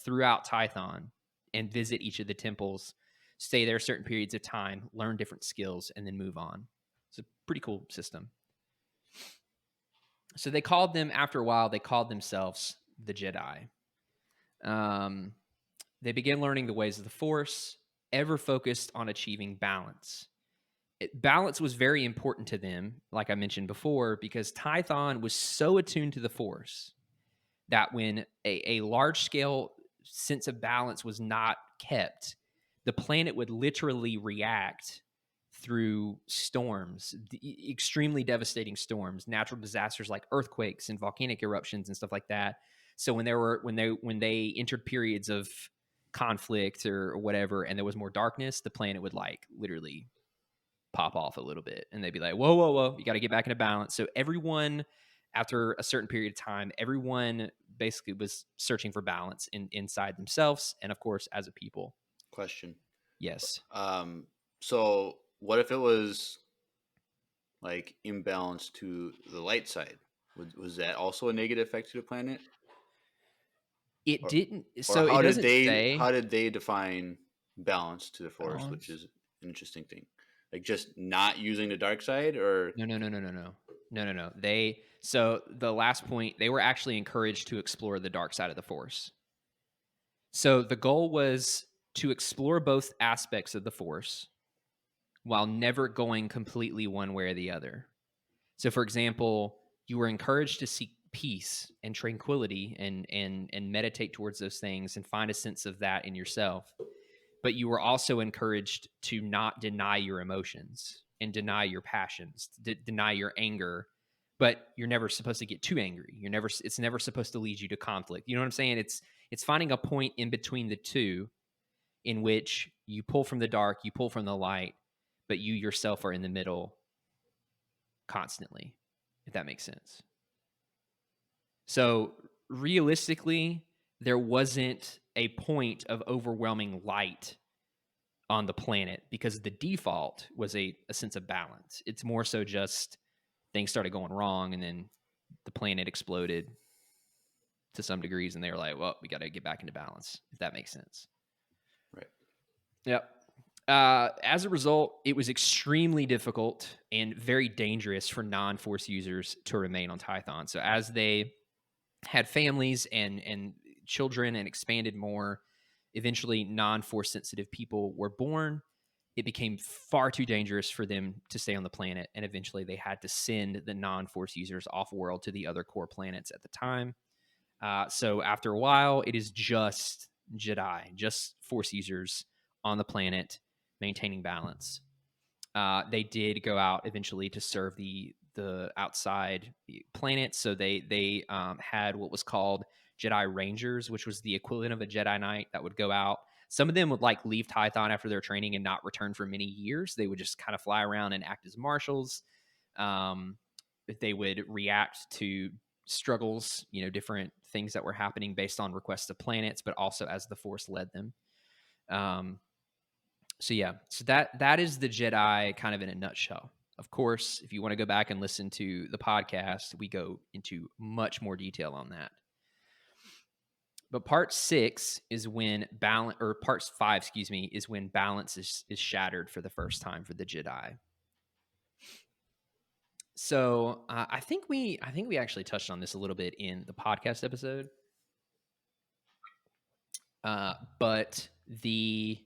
throughout Tython and visit each of the temples, stay there certain periods of time, learn different skills, and then move on. It's a pretty cool system. So after a while, they called themselves the Jedi. They began learning the ways of the Force, ever focused on achieving balance. Balance was very important to them, like I mentioned before, because Tython was so attuned to the Force that when a large-scale sense of balance was not kept, the planet would literally react through storms, extremely devastating storms, natural disasters like earthquakes and volcanic eruptions and stuff like that. So when they entered periods of conflict or whatever, and there was more darkness, the planet would like literally pop off a little bit, and they'd be like, whoa, you got to get back into balance. So everyone after a certain period of time, everyone basically was searching for balance inside themselves and, of course, as a people. Question. Yes. So what if it was like imbalanced to the light side? Was that also a negative effect to the planet? It Or- didn't. Or So how it did doesn't they say. how did they define balance to the Force, which Balance. is an interesting thing? Like just not using the dark side, or No. So the last point, they were actually encouraged to explore the dark side of the Force. So the goal was to explore both aspects of the Force while never going completely one way or the other. So, for example, you were encouraged to seek peace and tranquility and meditate towards those things and find a sense of that in yourself. But you were also encouraged to not deny your emotions and deny your passions, deny your anger. But you're never supposed to get too angry. It's never supposed to lead you to conflict. You know what I'm saying? It's finding a point in between the two in which you pull from the dark, you pull from the light, but you yourself are in the middle constantly, if that makes sense. So realistically, there wasn't a point of overwhelming light on the planet because the default was a sense of balance. It's more so just things started going wrong and then the planet exploded to some degrees and they were like, well, we got to get back into balance, if that makes sense. right? Yep. As a result, it was extremely difficult and very dangerous for non-Force users to remain on Tython. So as they had families and children and expanded more, eventually non-Force sensitive people were born. It became far too dangerous for them to stay on the planet, and eventually they had to send the non-Force users off-world to the other core planets at the time. So after a while, it is just Jedi, just Force users on the planet, maintaining balance. They did go out eventually to serve the outside planets. So they had what was called Jedi Rangers, which was the equivalent of a Jedi Knight that would go out. Some of them would like leave Tython after their training and not return for many years. They would just kind of fly around and act as marshals. They would react to struggles, different things that were happening based on requests of planets, but also as the Force led them. So that is the Jedi kind of in a nutshell. Of course, if you want to go back and listen to the podcast, we go into much more detail on that. But part 6 is when balance, or part 5, is when balance is shattered for the first time for the Jedi. So I think we actually touched on this a little bit in the podcast episode. But the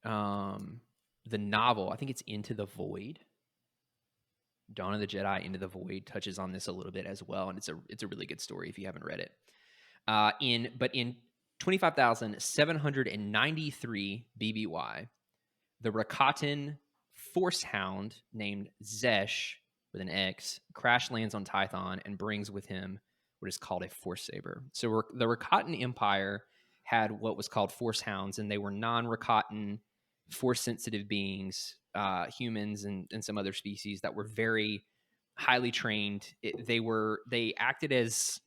novel, I think it's Into the Void. Dawn of the Jedi, Into the Void touches on this a little bit as well, and it's a really good story if you haven't read it. In 25,793 BBY, the Rakatan Force Hound named Zesh with an X crash lands on Tython and brings with him what is called a Force Saber. So the Rakatan Empire had what was called Force Hounds, and they were non-Rakatan Force-sensitive beings, humans and some other species that were very highly trained. They acted as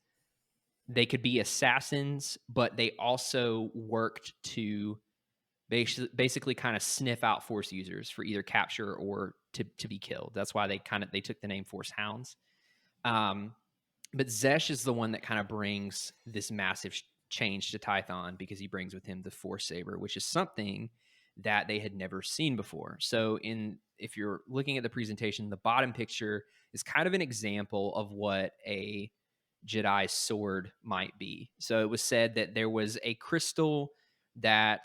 they could be assassins, but they also worked to basically kind of sniff out Force users for either capture or to be killed. That's why they took the name Force Hounds. But Zesh is the one that kind of brings this massive change to Tython because he brings with him the Force Saber, which is something that they had never seen before. So if you're looking at the presentation, the bottom picture is kind of an example of what a Jedi sword might be. So it was said that there was a crystal and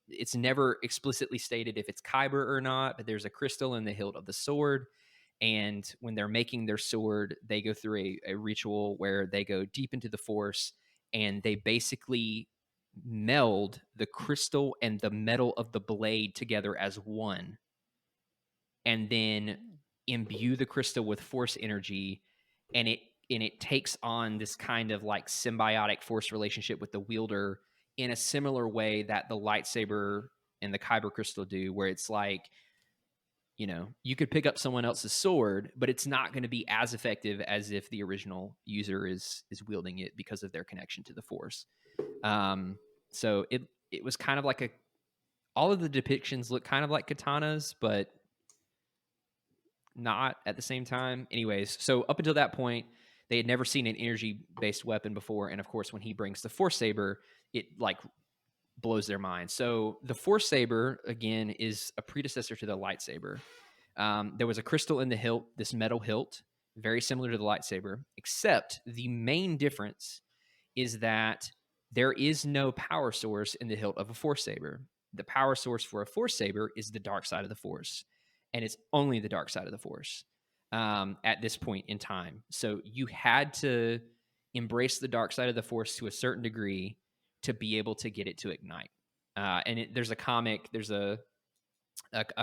it's never explicitly stated if it's Kyber or not, but there's a crystal in the hilt of the sword. And when they're making their sword, they go through a ritual where they go deep into the Force and they basically meld the crystal and the metal of the blade together as one, and then imbue the crystal with Force energy, and it takes on this kind of like symbiotic Force relationship with the wielder in a similar way that the lightsaber and the Kyber crystal do, where it's like You know, you could pick up someone else's sword, but it's not going to be as effective as if the original user is wielding it because of their connection to the Force. So it was kind of like all of the depictions look kind of like katanas, but not at the same time. Anyways, so up until that point, they had never seen an energy-based weapon before, and of course, when he brings the Force saber, it like blows their mind. So the Force saber again is a predecessor to the lightsaber. There was a crystal in the hilt, this metal hilt, very similar to the lightsaber, except the main difference is that there is no power source in the hilt of a Force saber. The power source for a Force saber is the dark side of the Force, and it's only the dark side of the Force at this point in time. So you had to embrace the dark side of the Force to a certain degree to be able to get it to ignite. There's a comic, there's a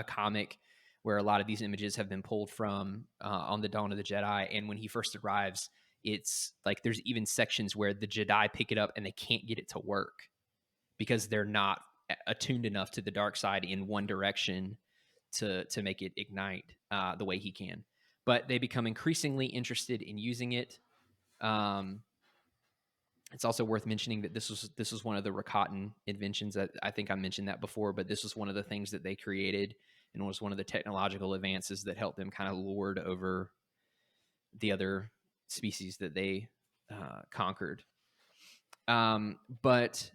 comic where a lot of these images have been pulled from on the Dawn of the Jedi. And when he first arrives, it's like there's even sections where the Jedi pick it up and they can't get it to work because they're not attuned enough to the dark side in one direction to make it ignite the way he can. But they become increasingly interested in using it. It's also worth mentioning that this was one of the Rakatan inventions. That I think I mentioned that before, but this was one of the things that they created and was one of the technological advances that helped them kind of lord over the other species that they conquered. But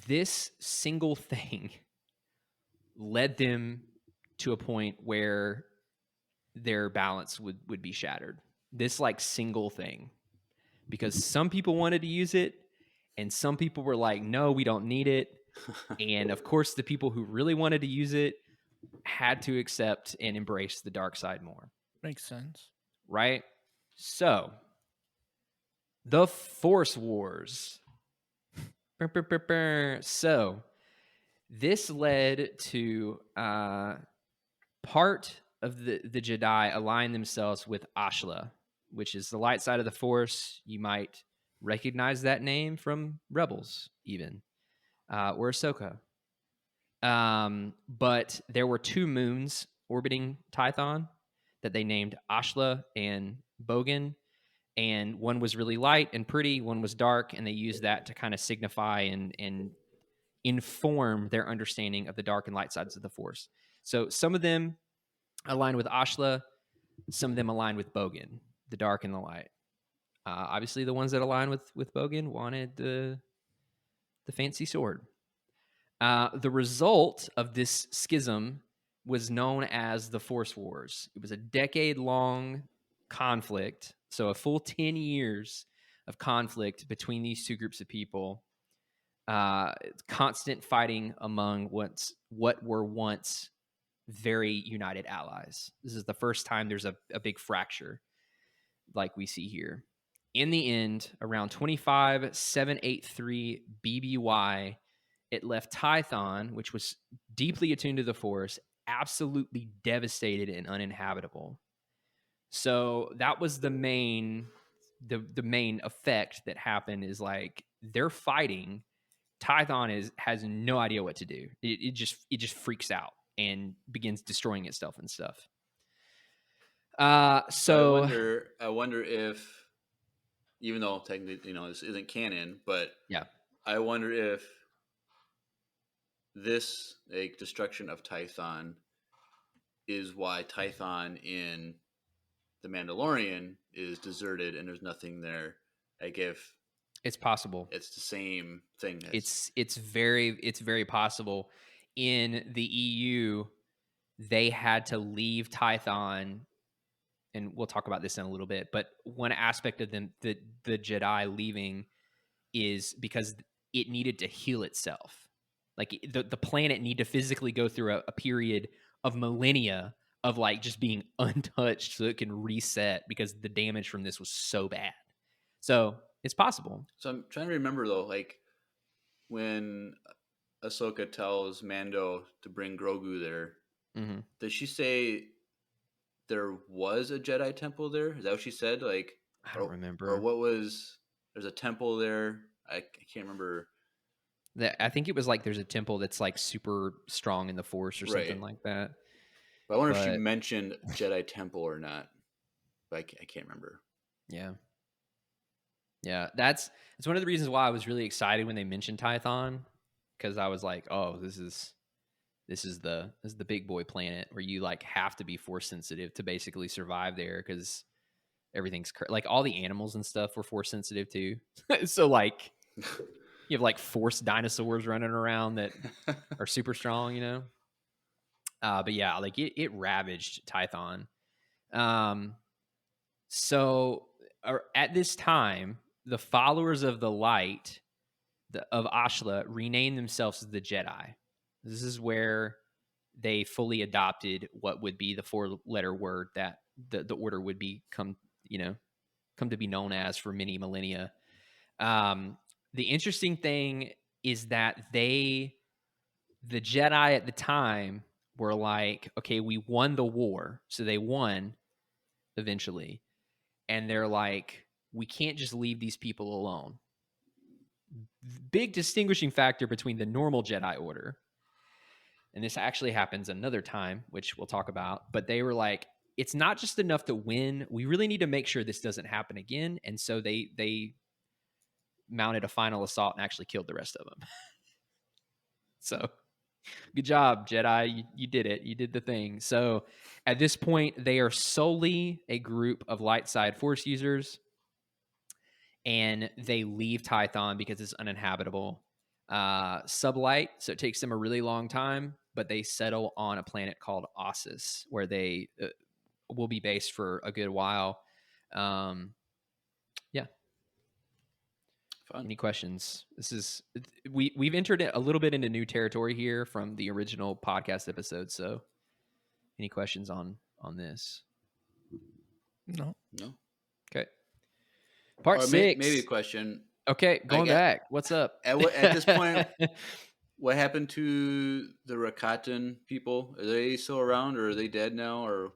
this single thing led them to a point where their balance would be shattered. This like single thing. Because some people wanted to use it and some people were like, no, we don't need it. And of course, the people who really wanted to use it had to accept and embrace the dark side more. Makes sense. Right? So, the Force Wars. So, this led to part of the Jedi align themselves with Ashla, which is the light side of the Force. You might recognize that name from Rebels, even, or Ahsoka. But there were two moons orbiting Tython that they named Ashla and Bogan, and one was really light and pretty, one was dark, and they used that to kind of signify and inform their understanding of the dark and light sides of the Force. So some of them align with Ashla, some of them align with Bogan, the dark and the light. Obviously, the ones that align with Bogan wanted the fancy sword. The result of this schism was known as the Force Wars. It was a decade-long conflict, so a full 10 years of conflict between these two groups of people. Constant fighting among what were once very united allies. This is the first time there's a big fracture like we see here. In the end, around 25783 BBY, it left Tython, which was deeply attuned to the Force, absolutely devastated and uninhabitable. So that was the main effect that happened, is like they're fighting. Tython has no idea what to do. It just freaks out and begins destroying itself and stuff. So I wonder if, even though technically, this isn't canon, but yeah, I wonder if this destruction of Tython is why Tython in The Mandalorian is deserted and there's nothing there. Like, if it's possible, it's the same thing. It's very possible. In the EU, they had to leave Tython, and we'll talk about this in a little bit. But one aspect of them, the Jedi leaving, is because it needed to heal itself. Like the planet need to physically go through a period of millennia of like just being untouched so it can reset, because the damage from this was so bad. So it's possible. So I'm trying to remember though, like when Ahsoka tells Mando to bring Grogu there, does she say there was a Jedi temple there? Is that what she said? Like, I don't remember. Or what was? There's a temple there. I can't remember. I think it was like there's a temple that's like super strong in the Force or something like that. But I wonder if she But- mentioned Jedi Temple or not. But I can't remember. Yeah. Yeah, that's one of the reasons why I was really excited when they mentioned Tython, because I was like, oh, this is the big boy planet where you like have to be force sensitive to basically survive there, because everything's like all the animals and stuff were force sensitive too. So like you have like force dinosaurs running around that are super strong, you know. But yeah, like it ravaged Tython. So at this time, the followers of the light of Ashla renamed themselves as the Jedi. This is where they fully adopted what would be the 4-letter word that the order would come to be known as for many millennia. The interesting thing is that the Jedi at the time were like, okay, we won the war. So they won eventually. And they're like, we can't just leave these people alone. Big distinguishing factor between the normal Jedi Order, and this actually happens another time, which we'll talk about, but they were like, it's not just enough to win. We really need to make sure this doesn't happen again. And so they mounted a final assault and actually killed the rest of them. So good job, Jedi. You did it. You did the thing. So at this point, they are solely a group of light side force users, and they leave Tython because it's uninhabitable. Sublight, so it takes them a really long time, but they settle on a planet called Ossus, where they will be based for a good while. Yeah. Fun. Any questions? We've entered a little bit into new territory here from the original podcast episode. So, any questions on this? No. No. Okay. Part Or 6. Maybe a question. Okay, going back. What's up? At this point, what happened to the Rakatan people? Are they still around, or are they dead now? Or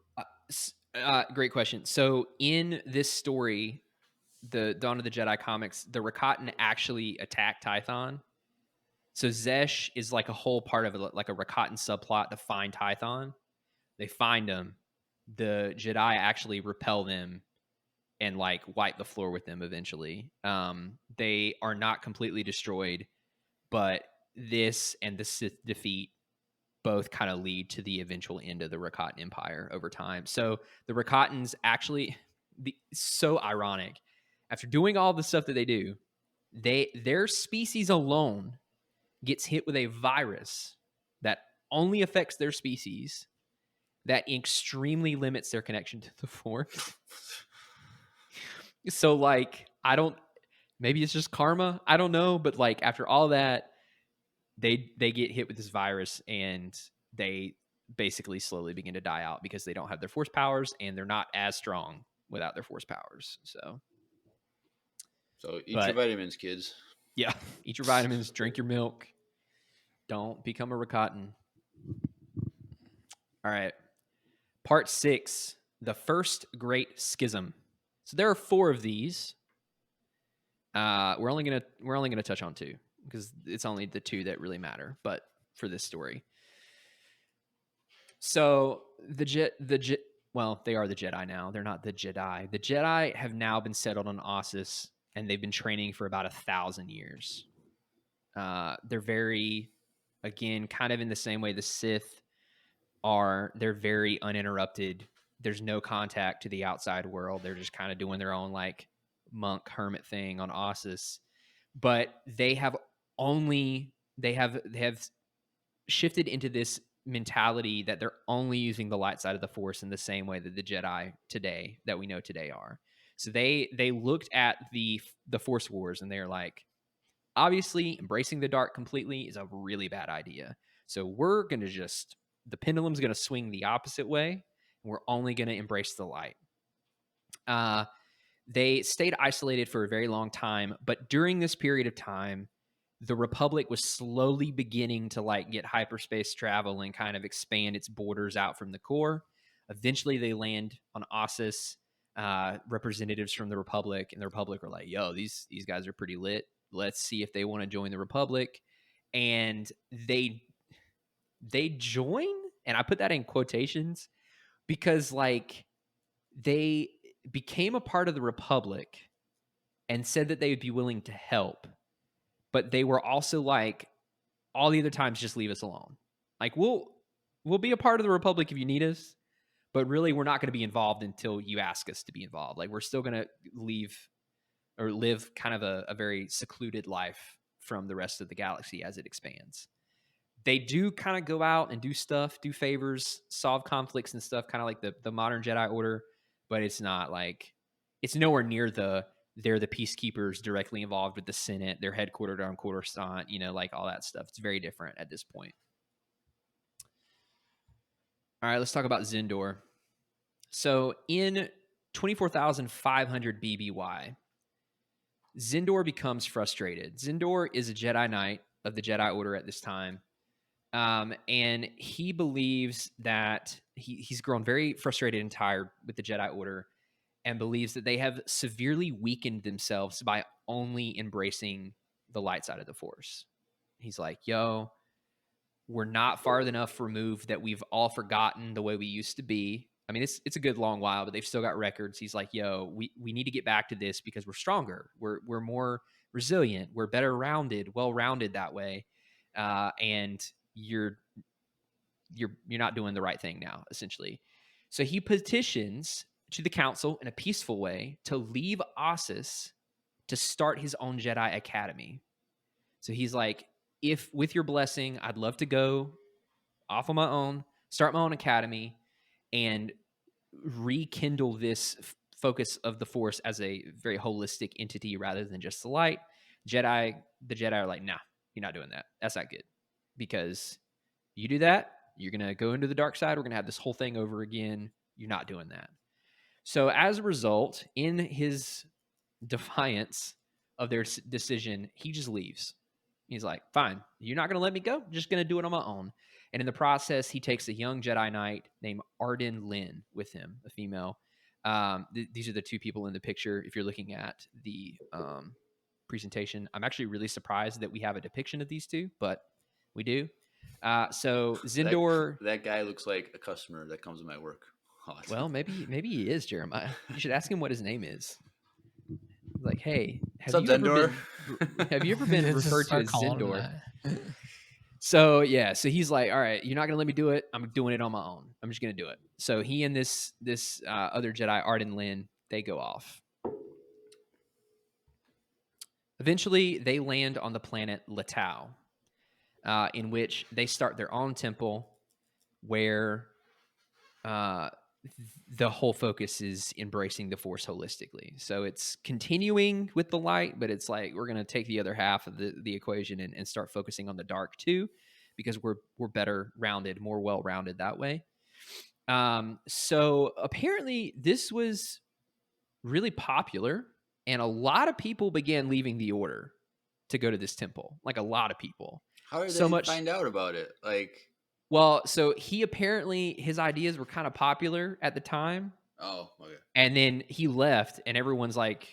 Great question. So in this story, the Dawn of the Jedi comics, the Rakatan actually attack Tython. So Zesh is like a whole part of it, like a Rakatan subplot to find Tython. They find him. The Jedi actually repel them and like wipe the floor with them eventually. They are not completely destroyed, but this and the Sith defeat both kind of lead to the eventual end of the Rakatan Empire over time. So the Rakatans actually, so ironic. After doing all the stuff that they do, their species alone gets hit with a virus that only affects their species, that extremely limits their connection to the Force. So like, maybe it's just karma. I don't know. But like after all that, they get hit with this virus and they basically slowly begin to die out because they don't have their force powers and they're not as strong without their force powers. So eat your vitamins, kids. Yeah, eat your vitamins, drink your milk. Don't become a Rakatan. All right. Part 6, the First Great Schism. So there are 4 of these. We're only gonna touch on 2 because it's only the 2 that really matter. But for this story, so well, they are the Jedi now. They're not the Jedi. The Jedi have now been settled on Ossus, and they've been training for about 1,000 years. They're very, again, kind of in the same way the Sith are. They're very uninterrupted. There's no contact to the outside world. They're just kind of doing their own like monk hermit thing on Ossus. But they have shifted into this mentality that they're only using the light side of the Force in the same way that the Jedi today that we know today are. So they looked at the Force Wars and they're like, obviously embracing the dark completely is a really bad idea. So we're going to the pendulum's going to swing the opposite way, and we're only going to embrace the light. They stayed isolated for a very long time, but during this period of time, the Republic was slowly beginning to like get hyperspace travel and kind of expand its borders out from the core. Eventually they land on Ossus. Representatives from the Republic, and the Republic were like, yo, these guys are pretty lit. Let's see if they want to join the Republic. And they join, And I put that in quotations because like they became a part of the Republic and said that they would be willing to help, but they were also like, all the other times, just leave us alone. Like we'll be a part of the Republic if you need us, but really we're not going to be involved until you ask us to be involved. Like we're still going to leave or live kind of a very secluded life from the rest of the galaxy as it expands. They do kind of go out and do stuff, do favors, solve conflicts and stuff, kind of like the modern Jedi Order, but it's not like, it's nowhere near they're the peacekeepers directly involved with the Senate. They're headquartered on Coruscant, like all that stuff. It's very different at this point. All right, let's talk about Zendor. So in 24,500 BBY, Zendor becomes frustrated. Zendor is a Jedi Knight of the Jedi Order at this time. And he believes that he's grown very frustrated and tired with the Jedi Order and believes that they have severely weakened themselves by only embracing the light side of the Force. He's like, yo, we're not far enough removed that we've all forgotten the way we used to be. I mean, it's a good long while, but they've still got records. He's like, yo, we need to get back to this because we're stronger. We're more resilient. We're better rounded, well-rounded that way. And you're not doing the right thing now, essentially. So he petitions to the council in a peaceful way to leave Ossus to start his own Jedi Academy. So he's like, if with your blessing, I'd love to go off on my own, start my own academy, and rekindle this focus of the Force as a very holistic entity rather than just the light. The Jedi are like, nah, you're not doing that. That's not good. Because you do that, you're going to go into the dark side. We're going to have this whole thing over again. You're not doing that. So as a result, in his defiance of their decision, he just leaves. He's like, fine, you're not going to let me go? I'm just going to do it on my own. And in the process, he takes a young Jedi Knight named Arden Lynn with him, a female. These are the two people in the picture. If you're looking at the presentation, I'm actually really surprised that we have a depiction of these two, but we do. So Zendor, that guy looks like a customer that comes to my work. Well, maybe he is, Jeremiah. You should ask him what his name is. Like, hey, have you ever been referred to as Zendor? So yeah, so he's like, all right, you're not gonna let me do it. I'm doing it on my own. I'm just gonna do it. So he and this other Jedi, Arden Lynn, they go off. Eventually, they land on the planet Latau, in which they start their own temple, where the whole focus is embracing the Force holistically. So it's continuing with the light, but it's like we're going to take the other half of the equation and start focusing on the dark too, because we're better rounded, more well-rounded that way. So apparently this was really popular, and a lot of people began leaving the Order to go to this temple. Like a lot of people. How did they find out about it? Well, so he apparently, his ideas were kind of popular at the time. Oh, okay. And then he left, and everyone's like,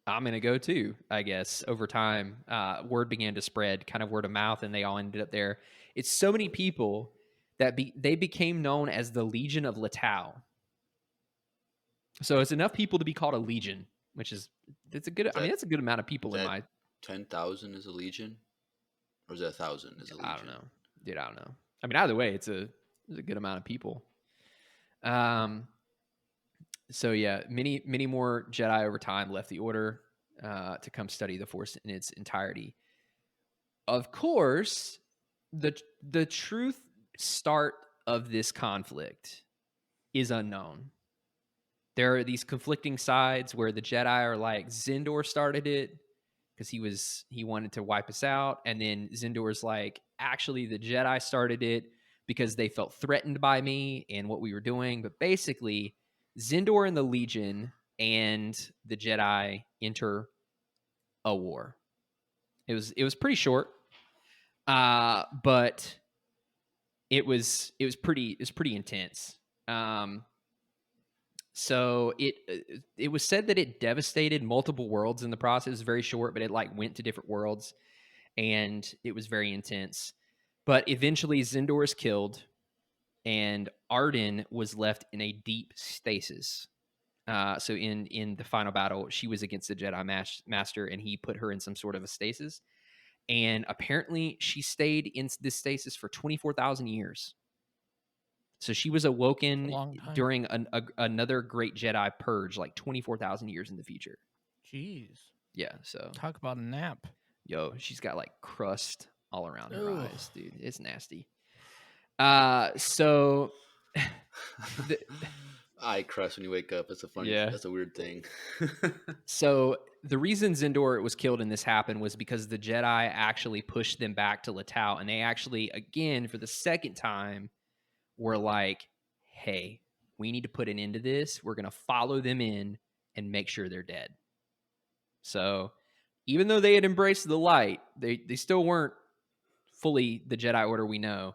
I'm going to go too, I guess. Over time, word began to spread, kind of word of mouth, and they all ended up there. It's so many people that they became known as the Legion of Latau. So it's enough people to be called a legion, which is, that's a good amount of people in my... 10,000 is a legion? Or is it 1,000 is a legion? I don't know. Dude, I don't know. I mean, either way, it's a good amount of people. So yeah, many more Jedi over time left the Order to come study the Force in its entirety. Of course, the truth start of this conflict is unknown. There are these conflicting sides where the Jedi are like, Zendor started it because he wanted to wipe us out, and then Zendor's like, actually the Jedi started it because they felt threatened by me and what we were doing. But basically, Zendor and the Legion and the Jedi enter a war. It was pretty short, but it was pretty intense. So it was said that it devastated multiple worlds in the process. It was very short, but it like went to different worlds, and it was very intense. But eventually Zendor is killed, and Arden was left in a deep stasis. So in the final battle, she was against the Jedi Master, and he put her in some sort of a stasis. And apparently she stayed in this stasis for 24,000 years. So she was awoken Long time. during another great Jedi purge, like 24,000 years in the future. Jeez. Yeah, so Talk about a nap. yo, she's got like crust all around her Ugh. eyes, dude. It's nasty. So Eye crust when you wake up. That's a funny. Yeah. That's a weird thing. So the reason Zendor was killed and this happened was because the Jedi actually pushed them back to Latau, and they actually, again, for the second time, were like, hey, we need to put an end to this. We're going to follow them in and make sure they're dead. So even though they had embraced the light, they still weren't fully the Jedi Order we know.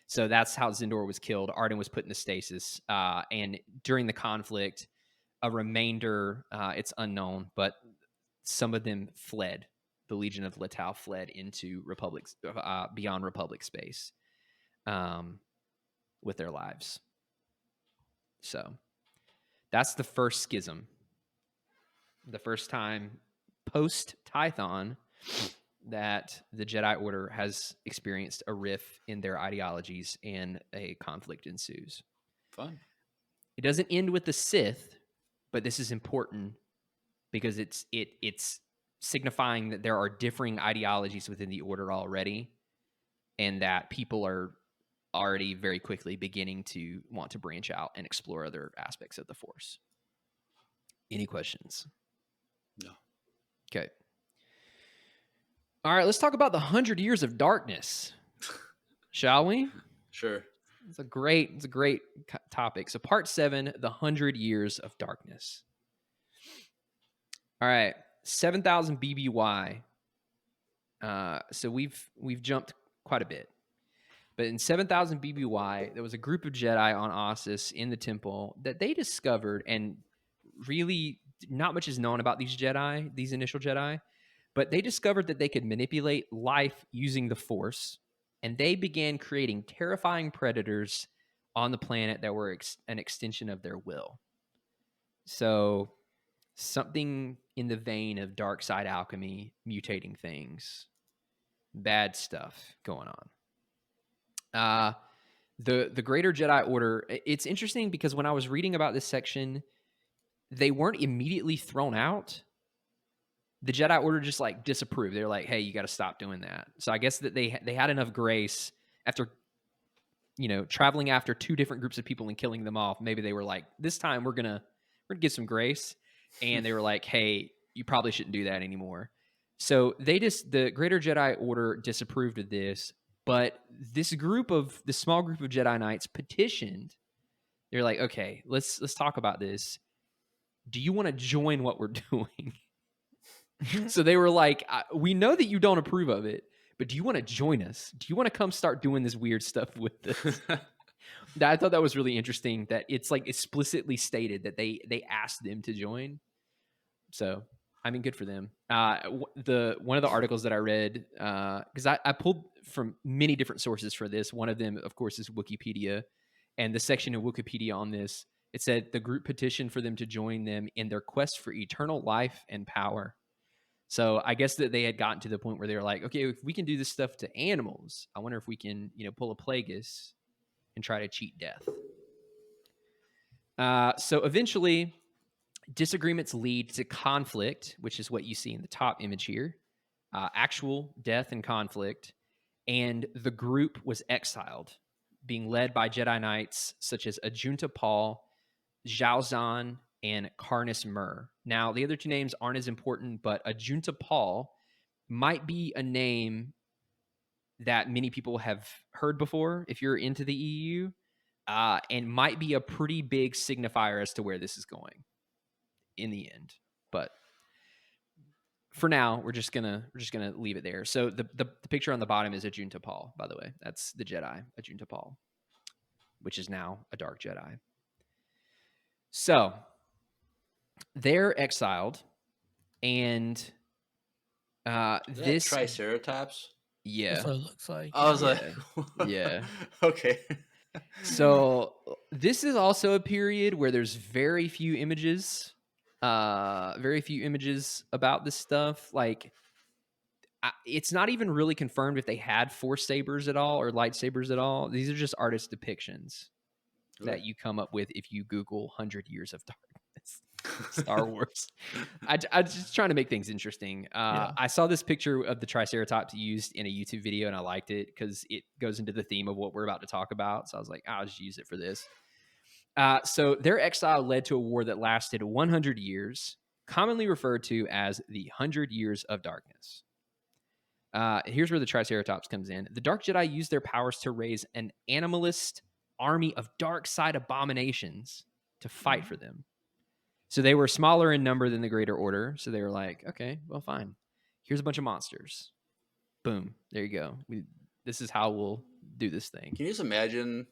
So that's how Zendor was killed. Arden was put into stasis. And during the conflict, a remainder, it's unknown, but some of them fled. The Legion of Latau fled into beyond Republic space with their lives. So that's the first schism. The first time post-Tython that the Jedi Order has experienced a rift in their ideologies and a conflict ensues. Fun. It doesn't end with the Sith, but this is important because it's signifying that there are differing ideologies within the Order already, and that people are already very quickly beginning to want to branch out and explore other aspects of the Force. Any questions? No. Okay. All right, let's talk about the 100 Years of Darkness, shall we? Sure. It's a great topic. So part 7, the 100 Years of Darkness. All right, 7,000 BBY. So we've jumped quite a bit. But in 7,000 BBY, there was a group of Jedi on Ossus in the temple that they discovered, and really not much is known about these Jedi, these initial Jedi, but they discovered that they could manipulate life using the Force, and they began creating terrifying predators on the planet that were an extension of their will. So something in the vein of dark side alchemy, mutating things, bad stuff going on. The Greater Jedi Order, it's interesting because when I was reading about this section, they weren't immediately thrown out. The Jedi Order just like disapproved. They're like, hey, you got to stop doing that. So I guess that they had enough grace after, traveling after 2 different groups of people and killing them off. Maybe they were like, this time we're gonna give some grace. And they were like, hey, you probably shouldn't do that anymore. So the Greater Jedi Order disapproved of this, but the small group of Jedi Knights petitioned. They're like, okay, let's talk about this. Do you want to join what we're doing? So they were like, we know that you don't approve of it, but do you want to join us? Do you want to come start doing this weird stuff with us? I thought that was really interesting that it's like explicitly stated that they asked them to join. So, I mean, good for them. One of the articles that I read, because I pulled from many different sources for this. One of them, of course, is Wikipedia. And the section of Wikipedia on this, it said the group petitioned for them to join them in their quest for eternal life and power. So I guess that they had gotten to the point where they were like, okay, if we can do this stuff to animals, I wonder if we can, pull a Plagueis and try to cheat death. So eventually, disagreements lead to conflict, which is what you see in the top image here. Actual death and conflict. And the group was exiled, being led by Jedi Knights such as Ajunta Paul, Zhao Zan, and Karnus Mur. Now, the other 2 names aren't as important, but Ajunta Paul might be a name that many people have heard before if you're into the EU, and might be a pretty big signifier as to where this is going in the end. But for now, we're just gonna leave it there. So the picture on the bottom is Ajunta Paul, by the way. That's the Jedi, Ajunta Paul, which is now a dark Jedi. So they're exiled, and Is that Triceratops? Yeah. That's what it looks like. I was like, Yeah. okay. So this is also a period where there's very few images about this stuff. Like, it's not even really confirmed if they had force sabers at all or lightsabers at all. These are just artist depictions that you come up with if you Google 100 Years of Darkness, Star Wars. I'm just trying to make things interesting. I saw this picture of the Triceratops used in a YouTube video, and I liked it because it goes into the theme of what we're about to talk about. So I was like, I'll just use it for this. So their exile led to a war that lasted 100 years, commonly referred to as the 100 Years of Darkness. Here's where the Triceratops comes in. The Dark Jedi used their powers to raise an animalist army of dark side abominations to fight for them. So they were smaller in number than the Greater Order. So they were like, okay, well, fine. Here's a bunch of monsters. Boom. There you go. This is how we'll do this thing. Can you just imagine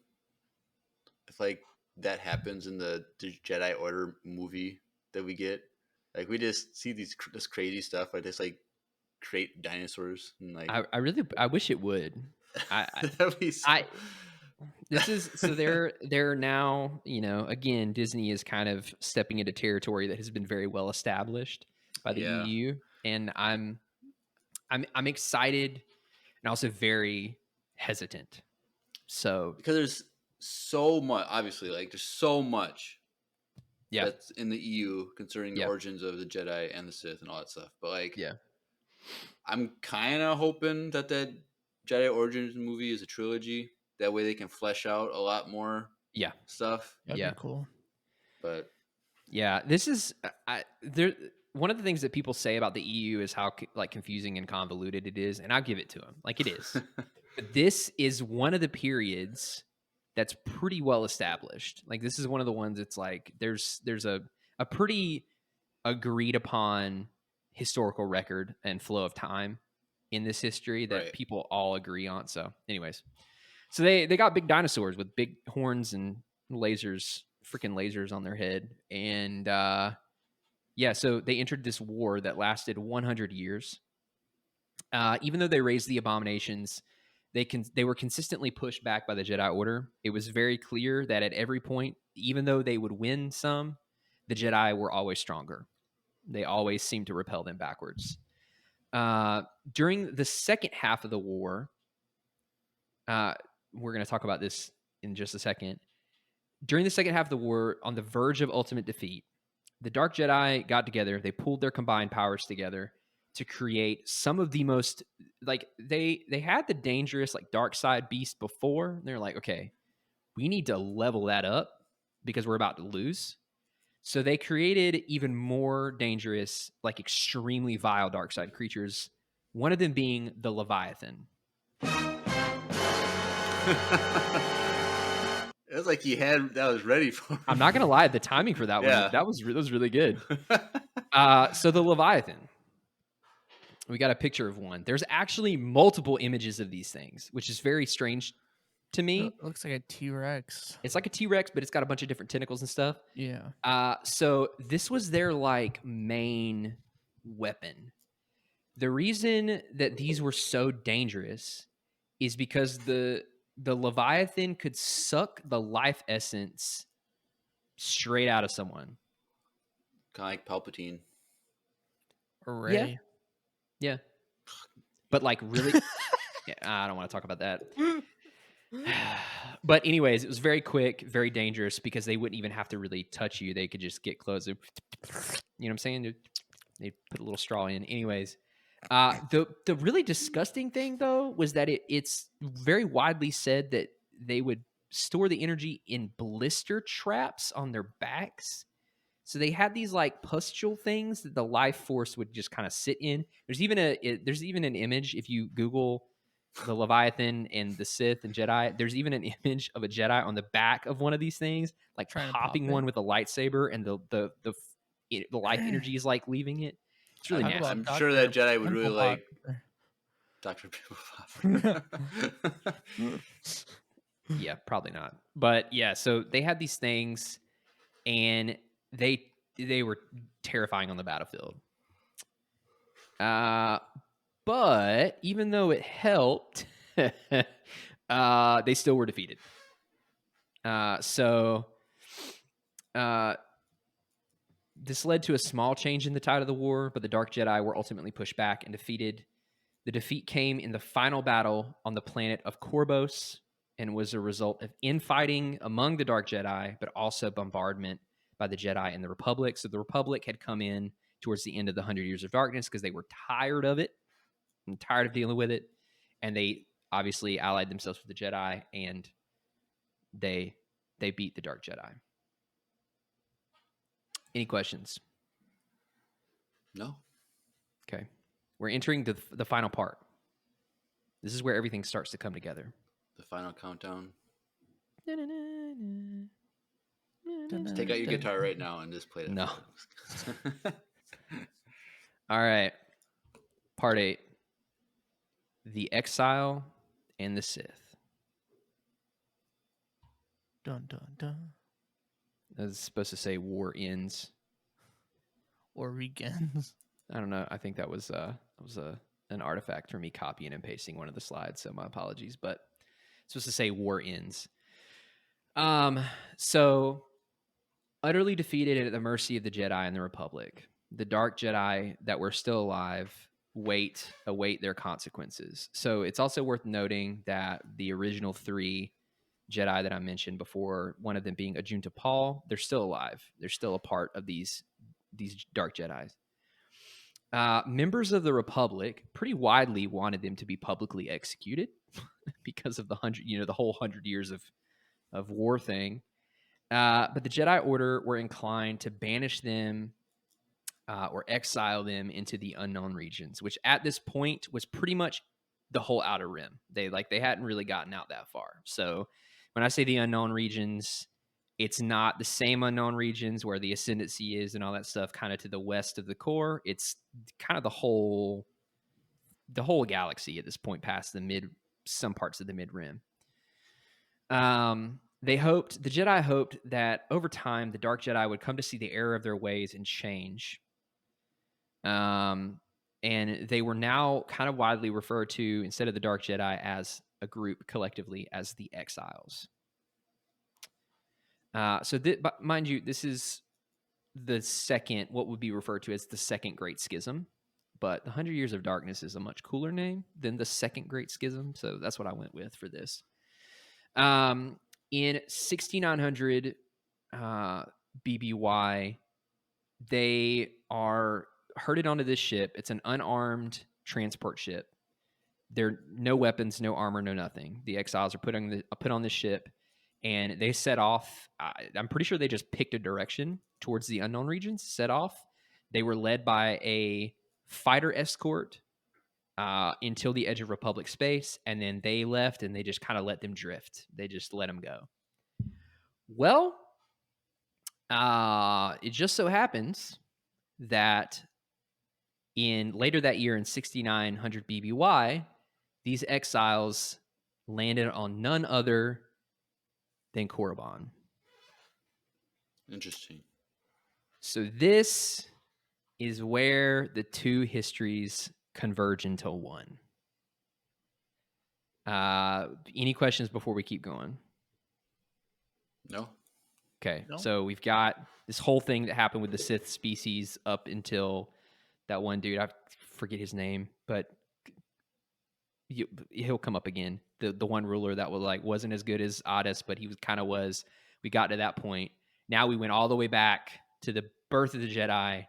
if like that happens in the Jedi Order movie that we get? Like we just see this crazy stuff. Like this like create dinosaurs and like I wish it would. that'd be so... This is so they're now, again, Disney is kind of stepping into territory that has been very well established by the EU, and I'm excited and also very hesitant. So because there's so much, obviously, like there's so much that's in the EU concerning the origins of the Jedi and the Sith and all that stuff. But like, I'm kind of hoping that Jedi Origins movie is a trilogy. That way they can flesh out a lot more stuff. That'd be cool. But this is one of the things that people say about the EU is how like confusing and convoluted it is, and I'll give it to them. Like it is. But this is one of the periods that's pretty well established. Like this is one of the ones it's like there's a pretty agreed upon historical record and flow of time in this history that people all agree on. So anyways. So they got big dinosaurs with big horns and lasers, freaking lasers on their head. And so they entered this war that lasted 100 years. Even though they raised the abominations, they were consistently pushed back by the Jedi Order. It was very clear that at every point, even though they would win some, the Jedi were always stronger. They always seemed to repel them backwards. During the second half of the war, we're going to talk about this in just a second. During the second half of the war, on the verge of ultimate defeat, the Dark Jedi got together. They pooled their combined powers together to create some of the most, like, they had the dangerous, like, dark side beast before. They're like, okay, we need to level that up because we're about to lose. So they created even more dangerous, like, extremely vile dark side creatures, one of them being the Leviathan. It was like he had that was ready for him. I'm not gonna lie, the timing for that one that was really good. So the Leviathan, we got a picture of one. There's actually multiple images of these things, which is very strange to me. It looks like a T-Rex. It's like a T-Rex, but it's got a bunch of different tentacles and stuff. Yeah. So this was their like main weapon. The reason that these were so dangerous is because the Leviathan could suck the life essence straight out of someone. Kind of like Palpatine. Or Rey. Yeah. But like really, I don't want to talk about that. But anyways, it was very quick, very dangerous because they wouldn't even have to really touch you. They could just get close. You know what I'm saying? They put a little straw in. Anyways. The really disgusting thing, though, was that it's very widely said that they would store the energy in blister traps on their backs. So they had these like pustule things that the life force would just kind of sit in. There's even an image if you Google the Leviathan and the Sith and Jedi. There's even an image of a Jedi on the back of one of these things, like popping one with a lightsaber, and the life energy is like leaving it. It's really nasty. I'm sure that Jedi would really like Dr. Pimple. Yeah, probably not. But yeah, so they had these things, and they were terrifying on the battlefield. But even though it helped, they still were defeated. So this led to a small change in the tide of the war, but the Dark Jedi were ultimately pushed back and defeated. The defeat came in the final battle on the planet of Korbos and was a result of infighting among the Dark Jedi, but also bombardment by the Jedi and the Republic. So the Republic had come in towards the end of the 100 Years of Darkness because they were tired of it and tired of dealing with it. And they obviously allied themselves with the Jedi, and they beat the Dark Jedi. Any questions? No. Okay. We're entering the final part. This is where everything starts to come together. The final countdown. Just take out your guitar right now and just play that. No. All right. Part 8. The Exile and the Sith. Dun dun dun. I was supposed to say war ends. Or weekends. I don't know. I think that was an artifact for me copying and pasting one of the slides, so my apologies. But it's supposed to say war ends. So utterly defeated and at the mercy of the Jedi and the Republic, the Dark Jedi that were still alive await their consequences. So it's also worth noting that the original 3 Jedi that I mentioned before, one of them being Ajunta Paul, they're still alive. They're still a part of these Dark Jedis. Members of the Republic pretty widely wanted them to be publicly executed because of the whole 100 years of war thing. But the Jedi Order were inclined to banish them or exile them into the unknown regions, which at this point was pretty much the whole Outer Rim. They hadn't really gotten out that far. So when I say the unknown regions, it's not the same unknown regions where the ascendancy is and all that stuff kind of to the west of the core. It's kind of the whole galaxy at this point, past some parts of the mid-rim. The Jedi hoped that over time the Dark Jedi would come to see the error of their ways and change. And they were now kind of widely referred to, instead of the Dark Jedi, as a group collectively as the Exiles. But mind you, this is the second, what would be referred to as the Second Great Schism. But the 100 Years of Darkness is a much cooler name than the Second Great Schism, so that's what I went with for this. In 6900 BBY, they are herded onto this ship. It's an unarmed transport ship. There are no weapons, no armor, no nothing. The Exiles are put on this ship, and they set off. I'm pretty sure they just picked a direction towards the unknown regions, set off. They were led by a fighter escort until the edge of Republic space, and then they left, and they just kind of let them drift. They just let them go. Well, it just so happens that later that year in 6900 BBY, these Exiles landed on none other than Korriban. Interesting. So this is where the two histories converge into one. Any questions before we keep going? No. Okay, No. So we've got this whole thing that happened with the Sith species up until that one dude, I forget his name, but he'll come up again. The one ruler that wasn't as good as Otis, but he was. We got to that point. Now we went all the way back to the birth of the Jedi.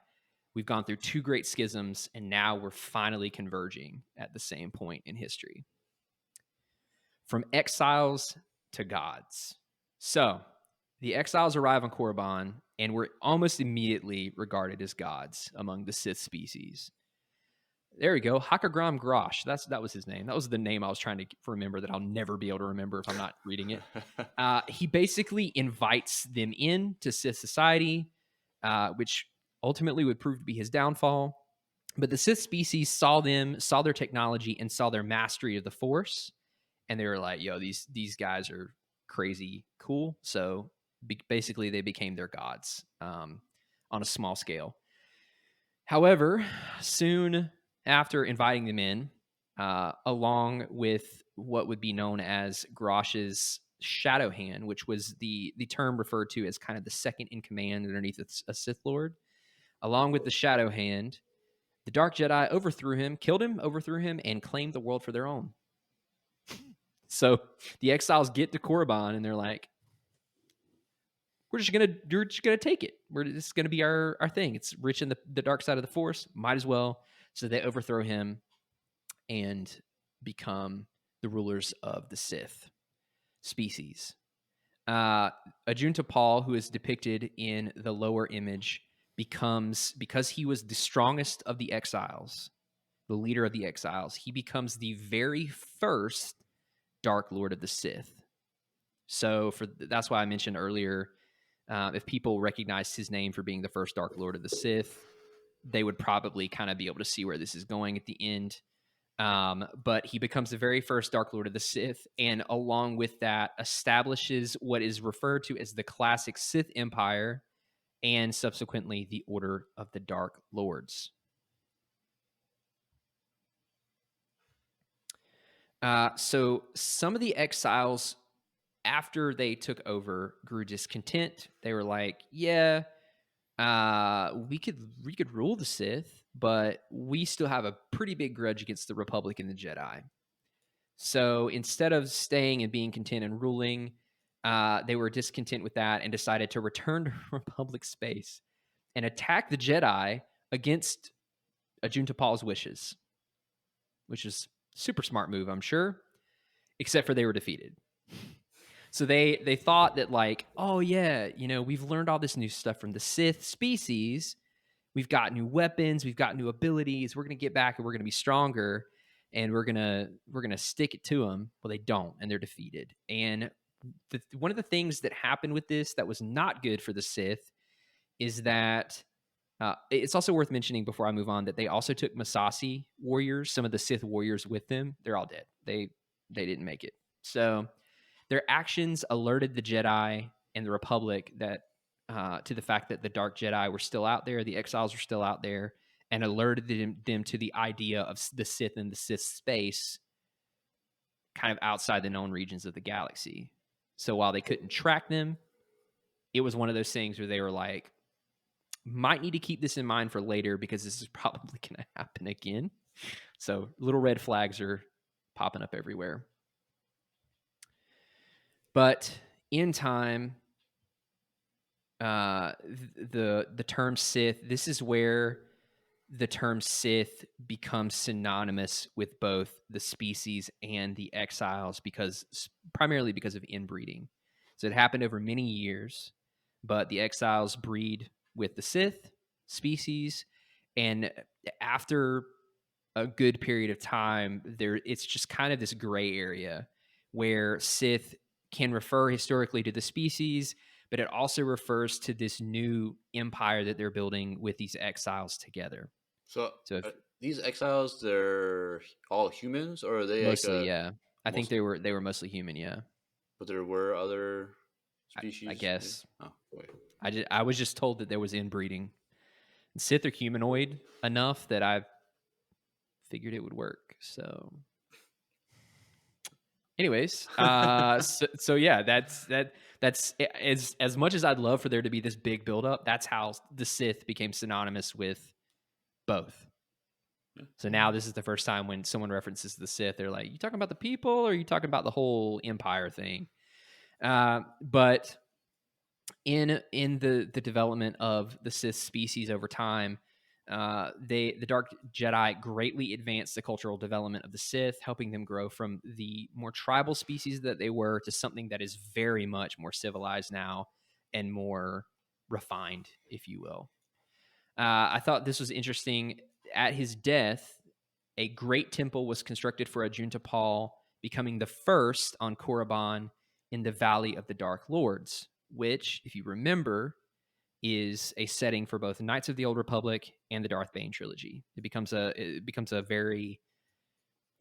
We've gone through 2 great schisms, and now we're finally converging at the same point in history. From exiles to gods. So the Exiles arrive on Korriban, and were almost immediately regarded as gods among the Sith species. There we go. Hakagram Grosh. That was his name. That was the name I was trying to remember that I'll never be able to remember if I'm not reading it. He basically invites them into Sith society, which ultimately would prove to be his downfall. But the Sith species saw their technology, and saw their mastery of the Force, and they were like, yo, these guys are crazy cool. So basically they became their gods on a small scale. However, soon after inviting them in, along with what would be known as Grosh's shadow hand, which was the term referred to as kind of the second in command underneath a Sith Lord, along with the shadow hand, the Dark Jedi killed him, overthrew him, and claimed the world for their own. So the exiles get to Korriban, and they're like, we're just gonna take it. This is gonna be our thing. It's rich in the dark side of the Force. Might as well. So they overthrow him and become the rulers of the Sith species. Ajunta Paul, who is depicted in the lower image, because he was the strongest of the exiles, the leader of the exiles, he becomes the very first Dark Lord of the Sith. So that's why I mentioned earlier, if people recognized his name for being the first Dark Lord of the Sith, they would probably kind of be able to see where this is going at the end. But he becomes the very first Dark Lord of the Sith, and along with that, establishes what is referred to as the classic Sith Empire, and subsequently the Order of the Dark Lords. So some of the exiles, after they took over, grew discontent. They were like, yeah, we could rule the Sith, but we still have a pretty big grudge against the Republic and the Jedi. So instead of staying and being content and ruling, they were discontent with that and decided to return to Republic space and attack the Jedi against Ajunta Paul's wishes, which is a super smart move, I'm sure, except for they were defeated. So they thought that, like, oh yeah, we've learned all this new stuff from the Sith species. We've got new weapons, we've got new abilities. We're gonna get back and we're gonna be stronger, and we're gonna stick it to them. Well, they don't, and they're defeated. And one of the things that happened with this that was not good for the Sith is that it's also worth mentioning before I move on that they also took Massassi warriors, some of the Sith warriors with them. They're all dead. They didn't make it. So their actions alerted the Jedi and the Republic that to the fact that the Dark Jedi were still out there, the exiles were still out there, and alerted them to the idea of the Sith and the Sith space kind of outside the known regions of the galaxy. So while they couldn't track them, it was one of those things where they were like, might need to keep this in mind for later because this is probably going to happen again. So little red flags are popping up everywhere. But in time, the term Sith, this is where the term Sith becomes synonymous with both the species and the exiles, primarily because of inbreeding. So it happened over many years, but the exiles breed with the Sith species, and after a good period of time, it's just kind of this gray area where Sith can refer historically to the species, but it also refers to this new empire that they're building with these exiles together. So these exiles, they're all humans, or are they mostly? Yeah, I think they were mostly human. Yeah, but there were other species. I guess. Oh, wait. I was just told that there was inbreeding. And Sith are humanoid enough that I figured it would work. So, anyways, so yeah, that's as much as I'd love for there to be this big buildup. That's how the Sith became synonymous with both. So now this is the first time when someone references the Sith, they're like, you talking about the people, or are you talking about the whole empire thing? But in the development of the Sith species over time, the Dark Jedi greatly advanced the cultural development of the Sith, helping them grow from the more tribal species that they were to something that is very much more civilized now and more refined, if you will. I thought this was interesting. At his death, a great temple was constructed for Ajunta Paul, becoming the first on Korriban in the Valley of the Dark Lords, which, if you remember, is a setting for both Knights of the Old Republic and the Darth Bane trilogy. It becomes a very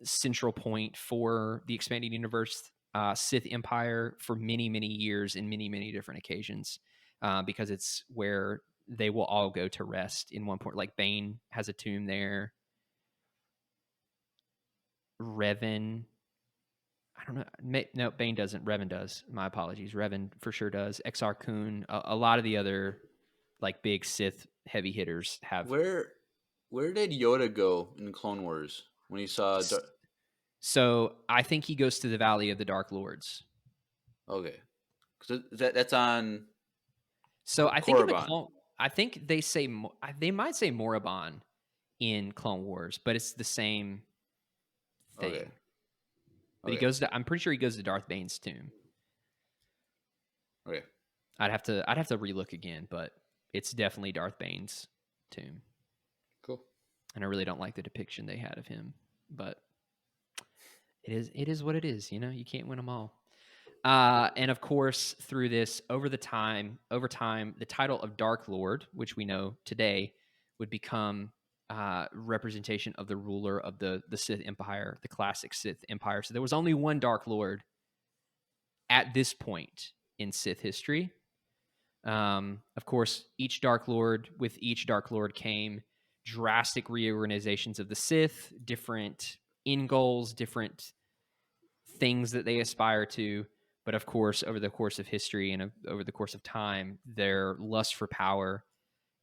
central point for the expanding universe, Sith Empire, for many, many years in many, many different occasions, because it's where they will all go to rest in one point. Like Bane has a tomb there. Revan. I don't know. No, Bane doesn't. Revan does. My apologies. Revan for sure does. Exar Kun. A lot of the other like big Sith heavy hitters have. Where did Yoda go in Clone Wars when he saw? So I think he goes to the Valley of the Dark Lords. Okay, because that's on. So I think in the Korriban. clone, I think they say they might say Morabon in Clone Wars, but it's the same thing. Okay. But he goes to. I'm pretty sure he goes to Darth Bane's tomb. Okay. I'd have to relook again, but it's definitely Darth Bane's tomb. Cool. And I really don't like the depiction they had of him, but it is what it is. You know, you can't win them all. And of course, through this, over time, the title of Dark Lord, which we know today, would become representation of the ruler of the Sith Empire, the classic Sith Empire. So there was only one Dark Lord at this point in Sith history. Of course, with each Dark Lord came drastic reorganizations of the Sith, different end goals, different things that they aspire to. But of course, over the course of history and over the course of time, their lust for power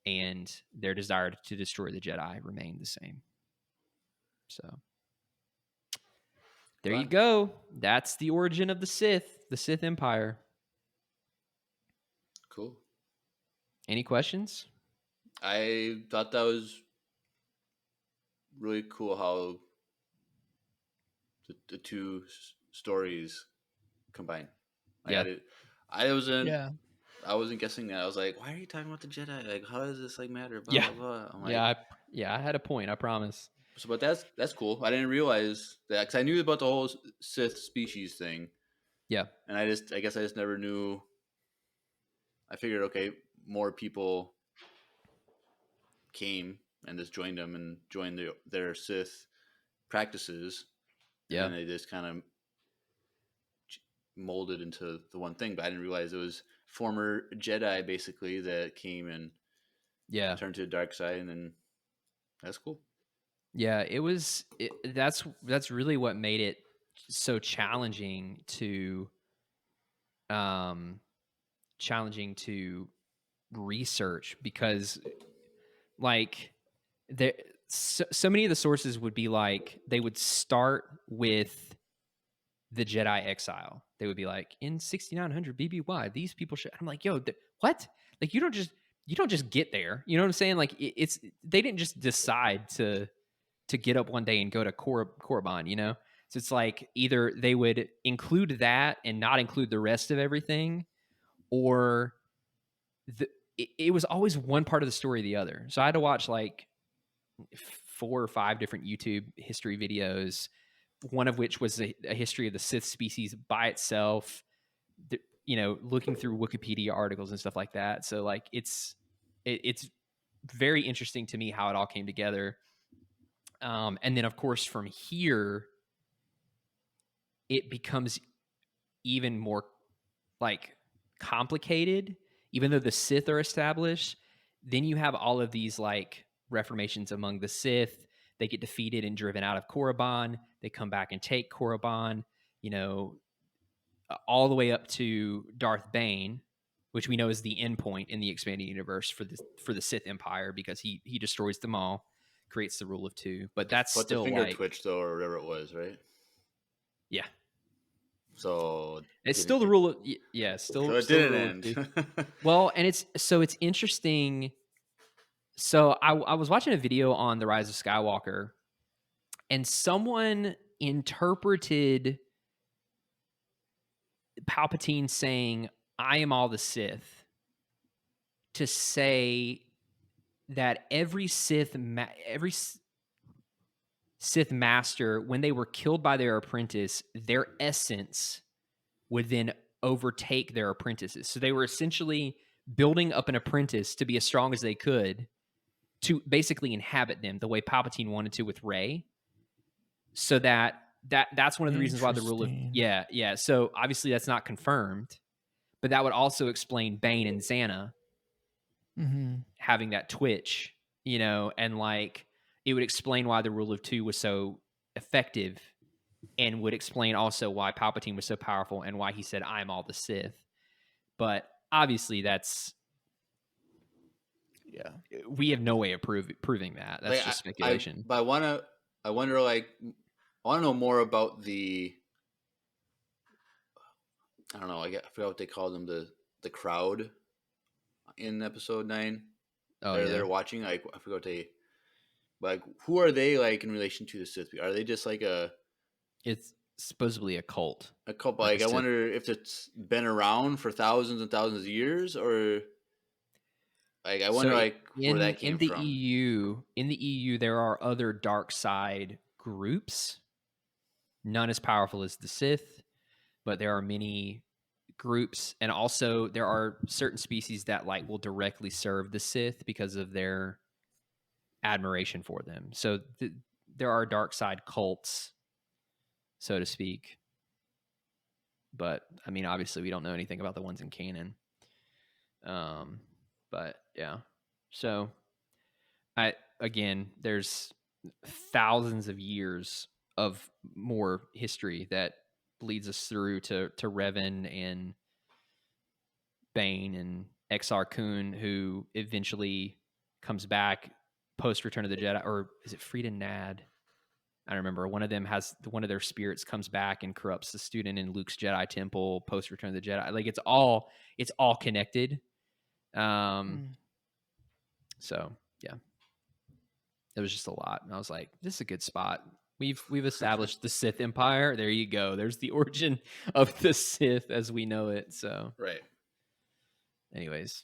and their desire to destroy the Jedi remained the same. So there you go. That's the origin of the Sith Empire. Cool. Any questions? I thought that was really cool how the two stories combine. Yeah. I wasn't guessing that. I was like, why are you talking about the Jedi? Like, how does this like matter? Blah, Yeah. blah, blah. I'm like, I had a point, I promise. So, but that's cool. I didn't realize that because I knew about the whole Sith species thing. Yeah. And I guess I just never knew. I figured, okay, more people came and just joined them and joined their Sith practices. Yeah. And they just kind of molded into the one thing. But I didn't realize it was former Jedi basically that came and turned to the dark side, and then that's cool. Yeah, that's really what made it so challenging to research, because like there so many of the sources would be like they would start with the Jedi exile. They would be like, in 6900 BBY, these people should. I'm like, yo, what? Like you don't just get there. You know what I'm saying? Like they didn't just decide to get up one day and go to Korriban, you know? So it's like either they would include that and not include the rest of everything, or it was always one part of the story or the other. So I had to watch like 4 or 5 different YouTube history videos, one of which was a history of the Sith species by itself, you know, looking through Wikipedia articles and stuff like that. So like it's very interesting to me how it all came together. And then, of course, from here, it becomes even more like complicated. Even though the Sith are established, then you have all of these like reformations among the Sith. They get defeated and driven out of Korriban. They come back and take Korriban, you know, all the way up to Darth Bane, which we know is the end point in the expanding universe for the Sith Empire, because he destroys them all. Creates the rule of 2, but that's still the finger like twitch though, or whatever it was, right? Yeah. So it's still the rule of still. So it still didn't end. Well, and it's interesting. So I was watching a video on the Rise of Skywalker, and someone interpreted Palpatine saying, "I am all the Sith," to say that every Sith master, when they were killed by their apprentice, their essence would then overtake their apprentices. So they were essentially building up an apprentice to be as strong as they could to basically inhabit them the way Palpatine wanted to with Rey. So that's one of the reasons why the rule of So obviously that's not confirmed, but that would also explain Bane and Xana having that twitch, you know, and like it would explain why the rule of 2 was so effective and would explain also why Palpatine was so powerful and why he said, "I'm all the Sith." But obviously, we have no way of proving that. That's Like, just speculation. but I wonder, I want to know more about I don't know, I forgot what they called them, the crowd in episode 9. Oh, They're watching, like, I forgot like, who are they, like, in relation to the Sith? Are they just like it's supposedly a cult. a couple? Like Like, a I Sith. wonder if it's been around for thousands and thousands of years, or like, I wonder, So like, where that came in the from. EU, there are other dark side groups. None as powerful as the Sith, but there are many groups, and also there are certain species that like will directly serve the Sith because of their admiration for them. So there are dark side cults, so to speak. But I mean, obviously, we don't know anything about the ones in canon. But yeah, so there's thousands of years of more history that leads us through to Revan and Bane and Exar Kun, who eventually comes back post Return of the Jedi, or is it Frida Nad? I don't remember. One of them has one of their spirits comes back and corrupts the student in Luke's Jedi temple post Return of the Jedi. Like it's all connected. So yeah, it was just a lot, and I was like, "This is a good spot. We've established the Sith Empire. There you go. There's the origin of the Sith as we know it." So Right. anyways,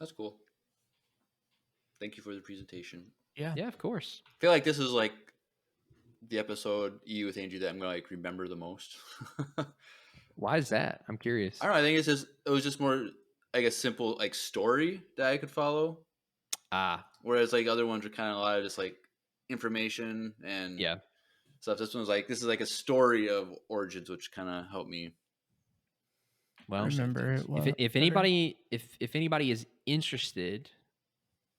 That's cool. Thank you for the presentation. Yeah. yeah, of course. I feel like this is like the episode EU with Andrew that I'm gonna like remember the most. Why is that? I'm curious. I don't know. I think it was just more like a simple like story that I could follow. Whereas like other ones were kind of a lot of just like information and stuff. This one was like, this is like a story of origins, which kind of helped me. Well, remember it. If anybody is interested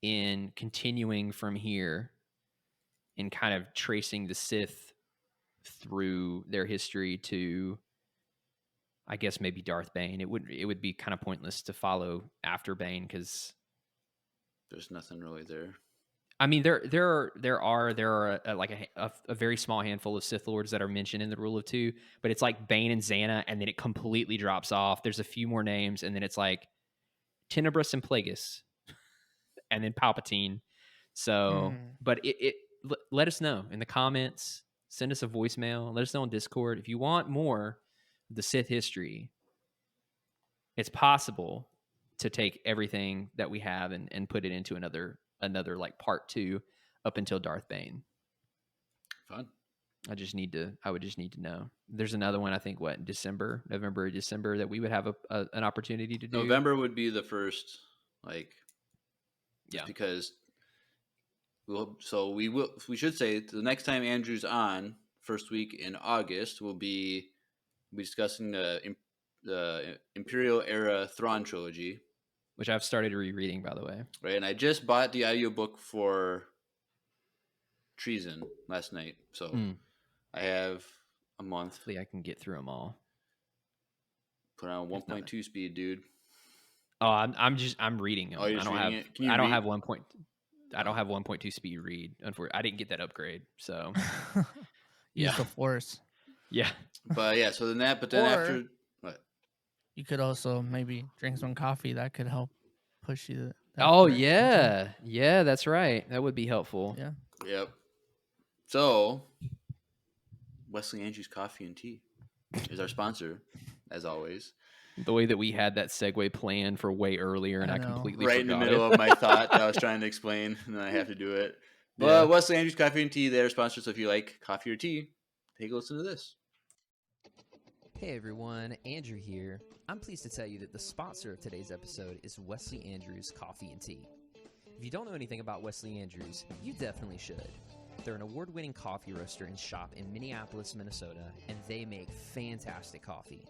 in continuing from here and kind of tracing the Sith through their history to, I guess maybe Darth Bane, it would be kind of pointless to follow after Bane because there's nothing really there. I mean, there are like a very small handful of Sith Lords that are mentioned in the Rule of Two, but it's like Bane and Xana, and then it completely drops off. There's a few more names, and then it's like Tenebrous and Plagueis, and then Palpatine. So, but let us know in the comments. Send us a voicemail. Let us know on Discord if you want more of the Sith history. It's possible to take everything that we have and put it into another like part 2 up until Darth Bane. Fun. I would just need to know. There's another one, I think, November or December that we would have an opportunity to do. November would be the first, like, because we should say the next time Andrew's on, first week in August, we'll be discussing the Imperial Era Thrawn trilogy, which I've started rereading, by the way. Right, and I just bought the audiobook for Treason last night, so I have a month. Hopefully I can get through them all. Put on 1.2 speed, dude. Oh, I'm reading them. Oh, you're reading it? I don't have 1.2 speed read. Unfortunately, I didn't get that upgrade, so Use the Force. Yeah, but yeah. So then after what? You could also maybe drink some coffee. That could help push you. Yeah, that's right. That would be helpful. Yeah. Yep. So, Wesley Andrews Coffee and Tea is our sponsor, as always. The way that we had that segue planned for way earlier, and I completely forgot in the middle of my thought that I was trying to explain, and then I have to do it. But Wesley Andrews Coffee and Tea, they're sponsors. So if you like coffee or tea, take a listen to this. Hey everyone, Andrew here. I'm pleased to tell you that the sponsor of today's episode is Wesley Andrews Coffee and Tea. If you don't know anything about Wesley Andrews, you definitely should. They're an award-winning coffee roaster and shop in Minneapolis, Minnesota, and they make fantastic coffee.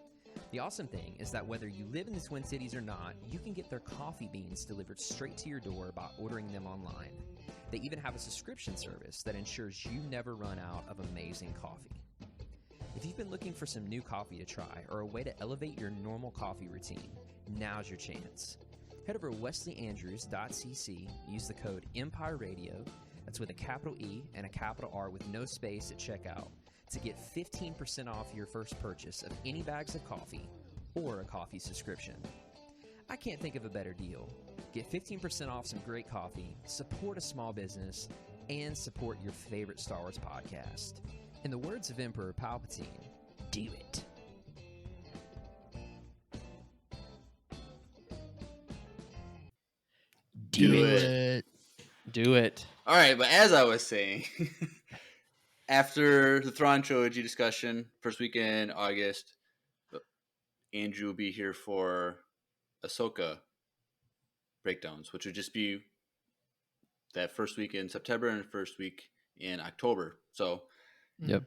The awesome thing is that whether you live in the Twin Cities or not, you can get their coffee beans delivered straight to your door by ordering them online. They even have a subscription service that ensures you never run out of amazing coffee. If you've been looking for some new coffee to try or a way to elevate your normal coffee routine, now's your chance. Head over to wesleyandrews.cc, use the code Empire Radio, that's with a capital E and a capital R with no space at checkout, to get 15% off your first purchase of any bags of coffee or a coffee subscription. I can't think of a better deal. Get 15% off some great coffee, support a small business, and support your favorite Star Wars podcast. In the words of Emperor Palpatine, do it. Do it. Do it. All right, but as I was saying, after the Thrawn trilogy discussion, first weekend in August, Andrew will be here for Ahsoka breakdowns, which would just be that first week in September and first week in October. So, Yep.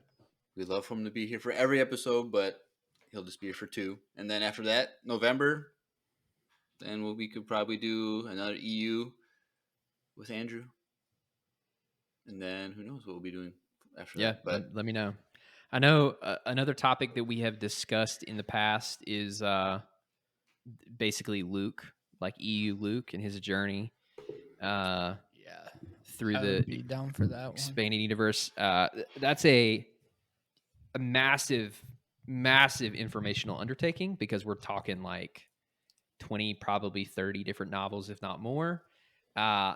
we'd love for him to be here for every episode, but he'll just be here for 2. And then after that, November, then we could probably do another EU with Andrew. And then who knows what we'll be doing after Yeah, that. But let me know. I know another topic that we have discussed in the past is basically Luke, like EU Luke and his journey through I the would be down for that one. expanding universe. That's a massive, massive informational undertaking because we're talking like 20, probably 30 different novels, if not more.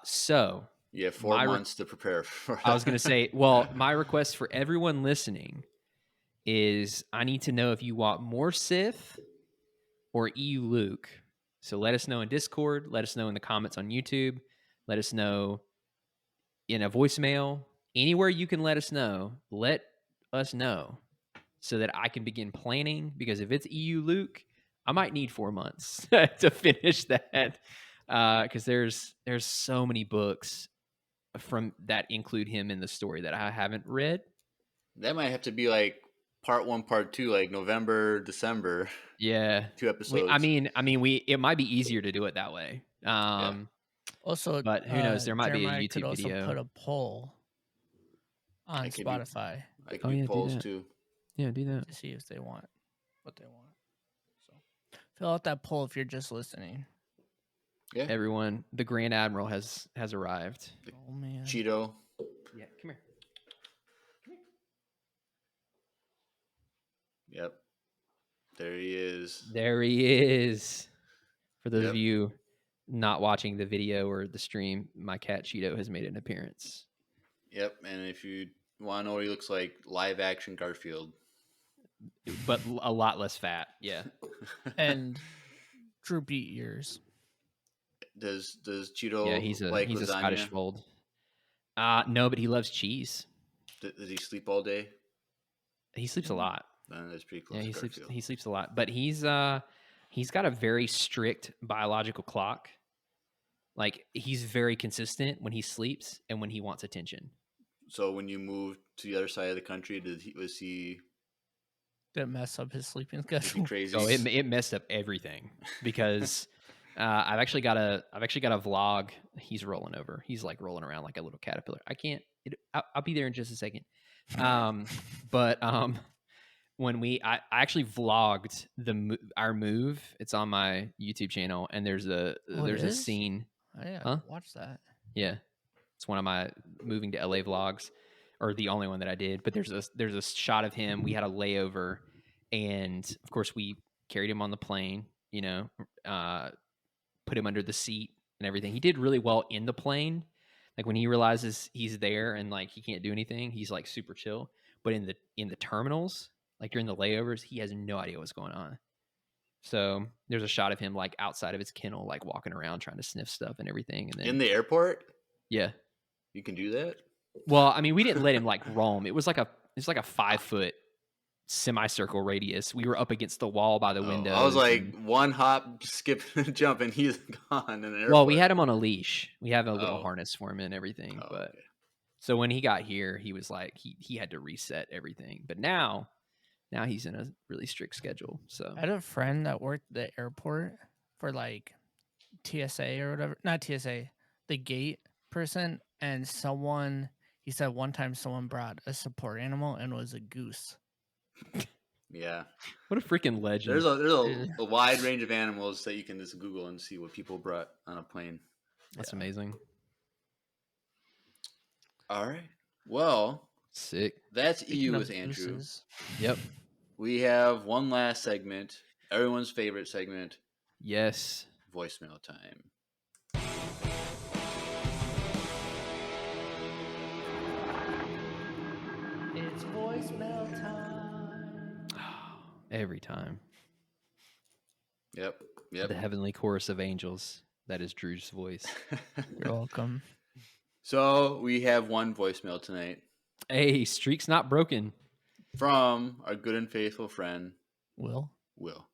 So you have 4 my months to prepare for I was going to say, well, my request for everyone listening is I need to know if you want more Sith or EU Luke. So let us know in Discord. Let us know in the comments on YouTube. Let us know in a voicemail. Anywhere you can let us know so that I can begin planning. Because if it's EU Luke, I might need 4 months to finish that. Because there's so many books from that include him in the story that I haven't read. That might have to be like part 1, part 2, like November, December. Yeah, 2 episodes. It might be easier to do it that way. Also, but who knows? There might Jeremiah be a could YouTube also video. put a poll on It could be- Spotify I could Oh, do yeah, do polls that. too. Yeah, do that. to see if they want what they want. So fill out that poll if you're just listening. Yeah. Everyone, the Grand Admiral has arrived. Oh man, Cheeto. Yeah, come here. Yep. There he is. There he is. For those Yep. of you not watching the video or the stream, my cat Cheeto has made an appearance. Yep. And if you want to know what he looks like, live action Garfield. But a lot less fat. Yeah. and droopy ears. Does Cheeto Yeah, he's a like he's lasagna? a Scottish fold. No, but he loves cheese. Does he sleep all day? He sleeps a lot. That's pretty close. Yeah, he to sleeps. Garfield. He sleeps a lot, but he's got a very strict biological clock. Like he's very consistent when he sleeps and when he wants attention. So when you moved to the other side of the country, was he Didn't mess up his sleeping schedule. crazy? So it messed up everything because I've actually got a vlog. He's rolling over. He's like rolling around like a little caterpillar. I can't. I'll be there in just a second. But when I actually vlogged our move. It's on my YouTube channel, and there's a scene. Watch that. Yeah, it's one of my moving to LA vlogs, or the only one that I did. But there's a shot of him. We had a layover, and of course we carried him on the plane. You know, put him under the seat and everything. He did really well in the plane. Like when he realizes he's there and like he can't do anything, he's like super chill. But in the terminals, like during the layovers, he has no idea what's going on. So there's a shot of him like outside of his kennel, like walking around trying to sniff stuff and everything. And then in the airport? yeah, You can do that? well, I mean, we didn't let him like roam. It was like a 5-foot semicircle radius. We were up against the wall by the window. I was like one hop, skip, jump, and he's gone in an airport. Well, we had him on a leash. We have a little Oh. harness for him and everything. Oh, but okay. so when he got here, he was like he had to reset everything. But now he's in a really strict schedule. So I had a friend that worked at the airport for like TSA or whatever. Not TSA, the gate person. And he said one time someone brought a support animal and it was a goose. Yeah. What a freaking legend. There's Yeah. a wide range of animals that you can just Google and see what people brought on a plane. That's amazing. All right. Well, Sick. that's Speaking EU of with Andrew. deuces, Yep. We have one last segment, everyone's favorite segment, Yes. voicemail time. It's voicemail time. Every time. Yep. The heavenly chorus of angels. That is Drew's voice. you're welcome. So we have one voicemail tonight Hey, streak's not broken. from our good and faithful friend, Will. Will.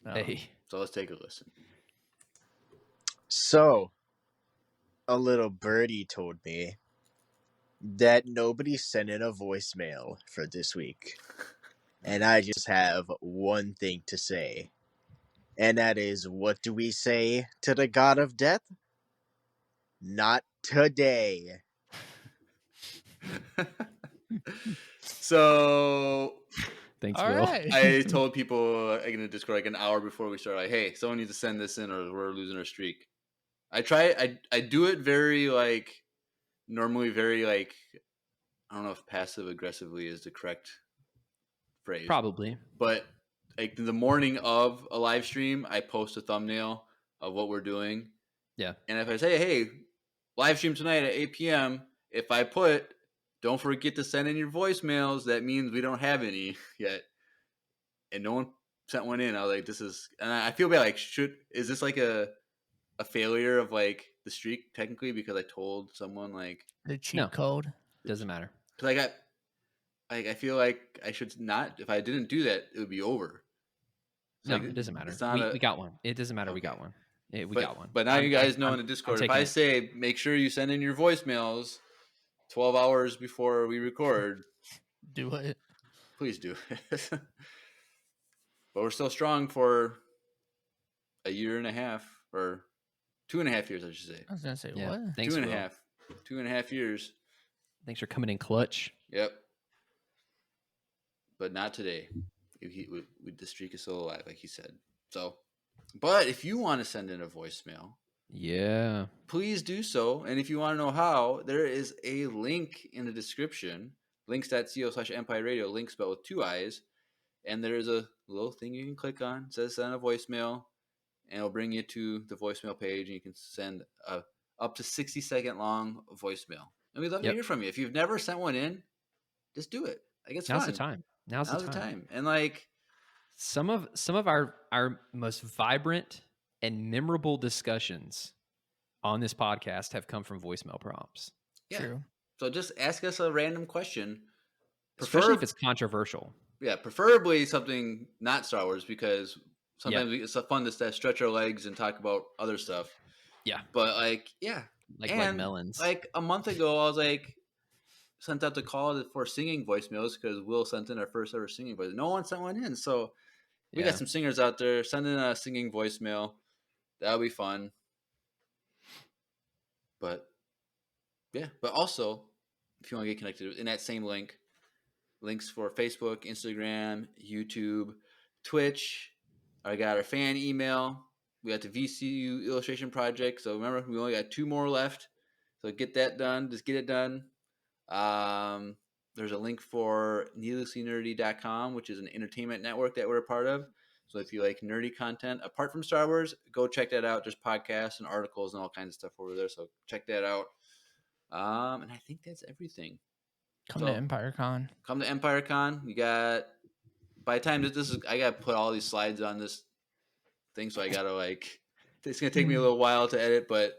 Hey. So let's take a listen. So, a little birdie told me that nobody sent in a voicemail for this week. And I just have one thing to say. And that is, what do we say to the god of death? Not today. So Thanks, All Will. right. I told people in the Discord like an hour before we started, like, hey, someone needs to send this in or we're losing our streak. I do it very like normally very like I don't know if passive aggressively is the correct phrase. Probably. But like in the morning of a live stream, I post a thumbnail of what we're doing. Yeah. And if I say, hey, live stream tonight at 8 p.m., if I put, don't forget to send in your voicemails, that means we don't have any yet. And no one sent one in. I was like, this is, and I feel bad. Like, is this like a failure of like the streak technically because I told someone like, The cheat No. code. Doesn't matter. because I feel like I should not, if I didn't do that, it would be over. No, Like, it doesn't matter. it's not We got one. It doesn't matter. We got Okay. one. We got one. But now you guys know I'm- in the I'm Discord, if taking I it. say make sure you send in your voicemails 12 hours before we record, Do it. please do. But we're still strong for a year and a half, or 2.5 years, I should say. I was gonna say Yeah. what? Thanks, 2.5. Will. 2.5 years. Thanks for coming in clutch. Yep. But not today. The streak is still alive, like he said. So, but if you want to send in a voicemail, Yeah. please do so. And if you want to know how, there is a link in the description, links.co/Empire Radio, link spelled with 2 I's. And there's a little thing you can click on. It says send a voicemail, and it'll bring you to the voicemail page, and you can send a up to 60-second long voicemail. And we'd love to hear from you. If you've never sent one in, just do it. Like, it's Now's fun. the time. Now's the time. And like, Some of our most vibrant and memorable discussions on this podcast have come from voicemail prompts. yeah. True. So just ask us a random question. Especially if it's controversial. Yeah, preferably something not Star Wars, because sometimes it's fun to stretch our legs and talk about other stuff. Yeah. But like, yeah. Like melons. Like a month ago, I was like, sent out the call for singing voicemails because Will sent in our first ever singing voice. No one sent one in. So we got some singers out there. Send in a singing voicemail. That'll be fun. But yeah, but also, if you want to get connected in that same link, links for Facebook, Instagram, YouTube, Twitch. I got our fan email. We got the VCU Illustration Project. So remember, we only got 2 more left. So get that done. Just get it done. There's a link for needlesslynerdy.com, which is an entertainment network that we're a part of. So if you like nerdy content, apart from Star Wars, go check that out. There's podcasts and articles and all kinds of stuff over there. So check that out. And I think that's everything. Come to EmpireCon. Come to EmpireCon. You got, by the time this is, I got to put all these slides on this thing. So I got to it's going to take me a little while to edit, but